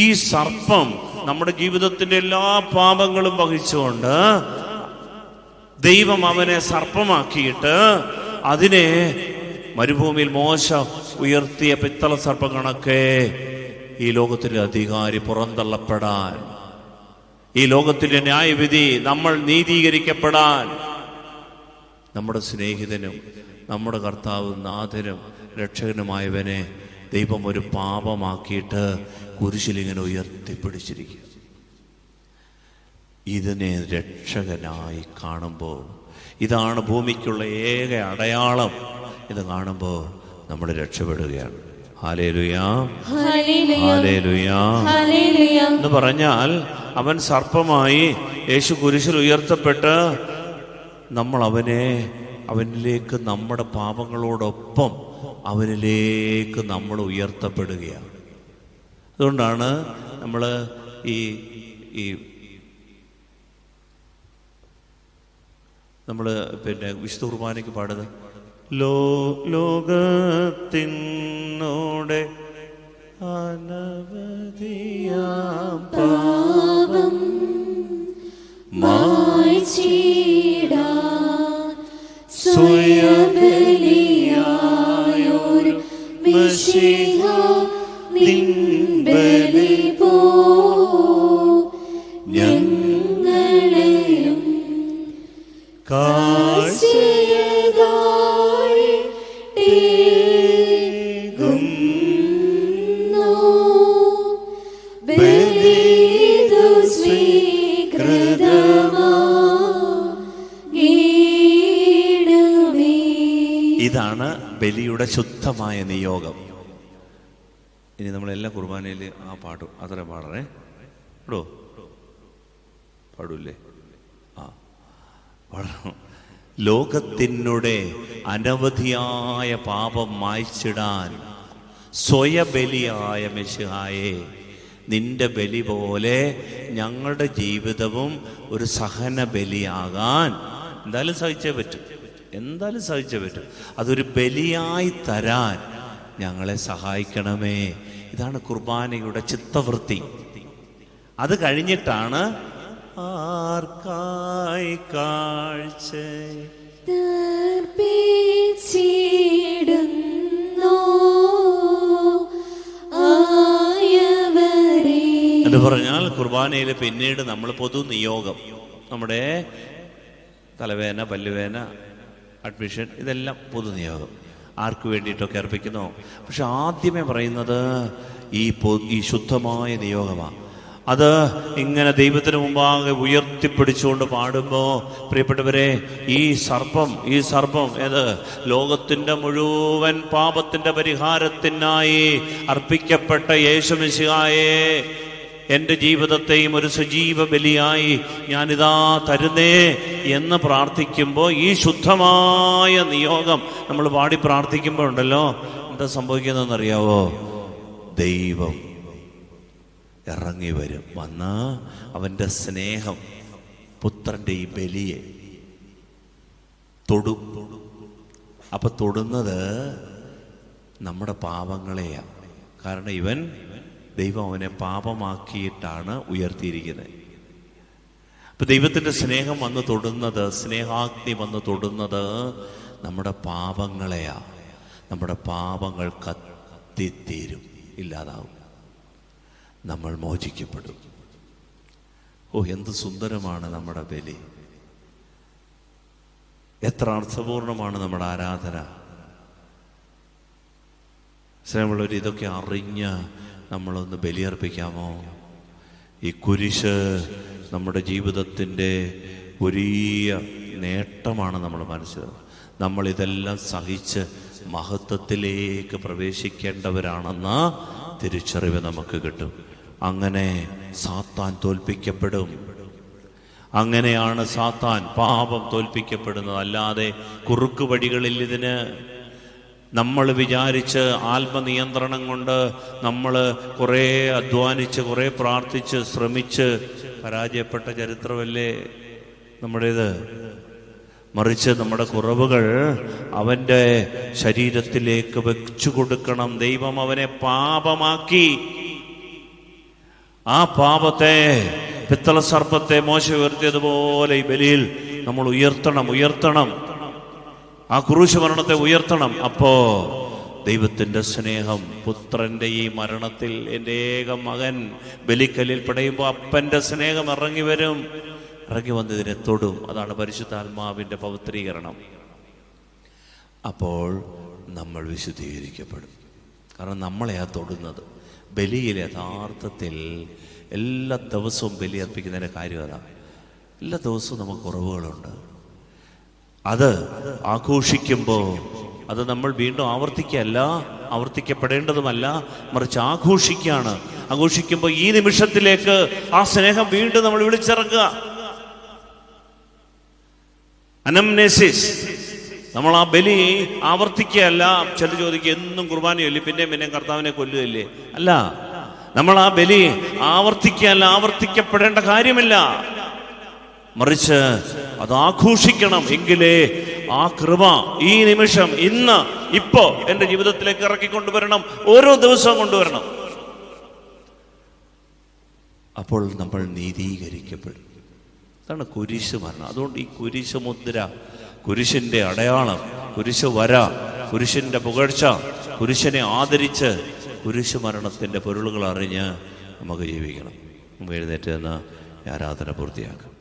ഈ സർപ്പം നമ്മുടെ ജീവിതത്തിന്റെ എല്ലാ പാപങ്ങളും വഹിച്ചുകൊണ്ട് ദൈവം അവനെ സർപ്പമാക്കിയിട്ട് അതിനെ മരുഭൂമിയിൽ മോശ ഉയർത്തിയ പിത്തള സർപ്പം കണക്കെ ഈ ലോകത്തിന്റെ അധികാരി പുറന്തള്ളപ്പെടാൻ ഈ ലോകത്തിൻ്റെ ന്യായവിധി നമ്മൾ നീതീകരിക്കപ്പെടാൻ നമ്മുടെ സ്നേഹിതനും നമ്മുടെ കർത്താവും നാഥനും രക്ഷകനുമായവനെ ദൈവം ഒരു പാപമാക്കിയിട്ട് കുരിശിലിങ്ങനെ ഉയർത്തിപ്പിടിച്ചിരിക്കുക. ഇതിനെ രക്ഷകനായി കാണുമ്പോൾ, ഇതാണ് ഭൂമിക്കുള്ള ഏക അടയാളം. ഇത് കാണുമ്പോൾ നമ്മൾ രക്ഷപ്പെടുകയാണ്. ഹല്ലേലൂയാ, ഹല്ലേലൂയാ എന്ന് പറഞ്ഞാൽ അവൻ സർപ്പമായി യേശു കുരിശിൽ ഉയർത്തപ്പെട്ട് നമ്മൾ അവനിലേക്ക് നമ്മുടെ പാപങ്ങളോടൊപ്പം അവനിലേക്ക് നമ്മൾ ഉയർത്തപ്പെടുകയാണ്. അതുകൊണ്ടാണ് നമ്മൾ നമ്മൾ വിശുദ്ധ കുർബാനയ്ക്ക് പാടുന്നത് ലോകത്തിനോടെ അനവധിയാം പാപം മായ്ച്ചിടാൻ സ്വയബലിയായൊരു മിശിഹ നിൻ ബലി പോൽ ഞങ്ങളെയും കാഴ്ചയായിട്ടേകുന്നു. ബലിയിതു സ്വീകൃതമായിടുമേ. ഇതാണ് ബലിയുടെ ശുദ്ധമായ നിയോഗം. ഇനി നമ്മളെല്ലാ കുർബാനയിൽ ആ പാടും, അത്ര പാടണേ. ഇടോ പാടൂല്ലേ? ആ പാടണം. ലോകത്തിനുടെ അനവധിയായ പാപം മായ്ച്ചിടാൻ സ്വയബലിയായ മെശിഹായെ, നിന്റെ ബലി പോലെ ഞങ്ങളുടെ ജീവിതവും ഒരു സഹന ബലിയാകാൻ എന്തായാലും സഹിച്ചേ പറ്റും. അതൊരു ബലിയായി തരാൻ ഞങ്ങളെ സഹായിക്കണമേ. ഇതാണ് കുർബാനയുടെ ചിത്തവൃത്തി. അത് കഴിഞ്ഞിട്ടാണ് ആർക്കായി കാഴ്ച എന്ന് പറഞ്ഞാൽ കുർബാനയിൽ പിന്നീട് നമ്മൾ പൊതു നിയോഗം, നമ്മുടെ തലവേദന, പല്ലുവേദന, അഡ്മിഷൻ, ഇതെല്ലാം പൊതു നിയോഗം ആർക്ക് വേണ്ടിയിട്ടൊക്കെ അർപ്പിക്കുന്നു. പക്ഷെ ആദ്യമേ പറയുന്നത് ഈ ശുദ്ധമായ നിയോഗമാണ്. അത് ഇങ്ങനെ ദൈവത്തിന് മുമ്പാകെ ഉയർത്തിപ്പിടിച്ചുകൊണ്ട് പാടുമ്പോൾ, പ്രിയപ്പെട്ടവരെ, ഈ സർപ്പം ഏത് ലോകത്തിൻ്റെ മുഴുവൻ പാപത്തിൻ്റെ പരിഹാരത്തിനായി അർപ്പിക്കപ്പെട്ട യേശു മിശിഹായെ, എൻ്റെ ജീവിതത്തെയും ഒരു സജീവ ബലിയായി ഞാനിതാ തരുന്നേ എന്ന് പ്രാർത്ഥിക്കുമ്പോൾ, ഈ ശുദ്ധമായ നിയോഗം നമ്മൾ പാടി പ്രാർത്ഥിക്കുമ്പോൾ ഉണ്ടല്ലോ, എന്താ സംഭവിക്കുന്നതെന്നറിയാവോ? ദൈവം ഇറങ്ങി വരും, വന്ന് അവൻ്റെ സ്നേഹം പുത്രൻ്റെ ഈ ബലിയെ തൊടും. അപ്പം തൊടുന്നത് നമ്മുടെ പാപങ്ങളെയാണ്. കാരണം ദൈവം അവനെ പാപമാക്കിയിട്ടാണ് ഉയർത്തിയിരിക്കുന്നത്. അപ്പം ദൈവത്തിൻ്റെ സ്നേഹം വന്ന് തൊടുന്നത്, സ്നേഹാഗ്നി വന്ന് തൊടുന്നത് നമ്മുടെ പാപങ്ങളെയാണ്. നമ്മുടെ പാപങ്ങൾ കത്തിത്തീരും, ഇല്ലാതാവും, നമ്മൾ മോചിക്കപ്പെടും. എന്ത് സുന്ദരമാണ് നമ്മുടെ ബലി! എത്ര അർത്ഥപൂർണമാണ് നമ്മുടെ ആരാധന! സ്നേഹമുള്ളവർ, ഇതൊക്കെ അറിഞ്ഞ് നമ്മളൊന്ന് ബലിയർപ്പിക്കാമോ? ഈ കുരിശ് നമ്മുടെ ജീവിതത്തിൻ്റെ വലിയ നേട്ടമാണ്. നമ്മൾ മനസ്സിലാക്കുക, നമ്മളിതെല്ലാം സഹിച്ച് മഹത്വത്തിലേക്ക് പ്രവേശിക്കേണ്ടവരാണെന്ന തിരിച്ചറിവ് നമുക്ക് കിട്ടും. അങ്ങനെ സാത്താൻ തോൽപ്പിക്കപ്പെടും. അങ്ങനെയാണ് സാത്താൻ, പാപം തോൽപ്പിക്കപ്പെടുന്നത്. അല്ലാതെ കുറുക്കു വഴികളിൽ ഇതിന് നമ്മൾ വിചാരിച്ച് ആത്മനിയന്ത്രണം കൊണ്ട് നമ്മൾ കുറേ അധ്വാനിച്ച്, കുറേ പ്രാർത്ഥിച്ച്, ശ്രമിച്ച് പരാജയപ്പെട്ട ചരിത്രമല്ലേ നമ്മുടേത്. മറിച്ച് നമ്മുടെ കുറവുകൾ അവൻ്റെ ശരീരത്തിലേക്ക് വെച്ചു കൊടുക്കണം. ദൈവം അവനെ പാപമാക്കി. ആ പാപത്തെ, പിത്തള സർപ്പത്തെ മോശ ഉയർത്തിയതുപോലെ ഈ ബലിയിൽ നമ്മൾ ഉയർത്തണം. ആ ക്രൂശ് മരണത്തെ ഉയർത്തണം. അപ്പോ ദൈവത്തിൻ്റെ സ്നേഹം പുത്രൻ്റെ ഈ മരണത്തിൽ, എൻ്റെ ഏക മകൻ ബലിക്കല്ലിൽ പടയുമ്പോൾ അപ്പൻ്റെ സ്നേഹം ഇറങ്ങി വരും, ഇറങ്ങി വന്നതിനെ തൊടും. അതാണ് പരിശുദ്ധാത്മാവിൻ്റെ പവിത്രീകരണം. അപ്പോൾ നമ്മൾ വിശുദ്ധീകരിക്കപ്പെടും. കാരണം നമ്മളെയാ തൊടുന്നത്. ബലിയിൽ യഥാർത്ഥത്തിൽ എല്ലാ ദിവസവും ബലി അർപ്പിക്കുന്നതിൻ്റെ കാര്യം അതാണ്. എല്ലാ ദിവസവും നമുക്ക് കുറവുകളുണ്ട്. അത് ആഘോഷിക്കുമ്പോൾ അത് നമ്മൾ വീണ്ടും ആവർത്തിക്കപ്പെടേണ്ടതുമല്ല, മറിച്ച് ആഘോഷിക്കുകയാണ്. ആഘോഷിക്കുമ്പോൾ ഈ നിമിഷത്തിലേക്ക് ആ സ്നേഹം വീണ്ടും നമ്മൾ വിളിച്ചിറക്കുക. അനംനേസിസ്. നമ്മൾ ആ ബലി ആവർത്തിക്കുകയല്ല. ചില ചോദിക്കുക എന്നും കുർബാനയല്ലേ, പിന്നെയും കർത്താവിനെ കൊല്ലുകയല്ലേ? അല്ല, നമ്മൾ ആ ബലി ആവർത്തിക്കുകയല്ല, ആവർത്തിക്കപ്പെടേണ്ട കാര്യമില്ല, മറിച്ച് അത് ആഘോഷിക്കണം. എങ്കിലേ ആ കൃപ ഈ നിമിഷം, ഇന്ന്, ഇപ്പോ എൻ്റെ ജീവിതത്തിലേക്ക് ഇറക്കിക്കൊണ്ടുവരണം, ഓരോ ദിവസവും കൊണ്ടുവരണം. അപ്പോൾ നമ്മൾ നീതീകരിക്കപ്പെടും. അതാണ് കുരിശ് മരണം. അതുകൊണ്ട് ഈ കുരിശ് മുദ്ര, കുരിശിൻ്റെ അടയാളം, കുരിശ് വര, കുരിശിൻ്റെ പുകഴ്ച, കുരിശിനെ ആദരിച്ച് കുരിശ് മരണത്തിൻ്റെ പൊരുളുകൾ അറിഞ്ഞ് നമുക്ക് ജീവിക്കണം. നമുക്ക് എഴുന്നേറ്റ് നിന്ന് ആരാധന പൂർത്തിയാക്കാം.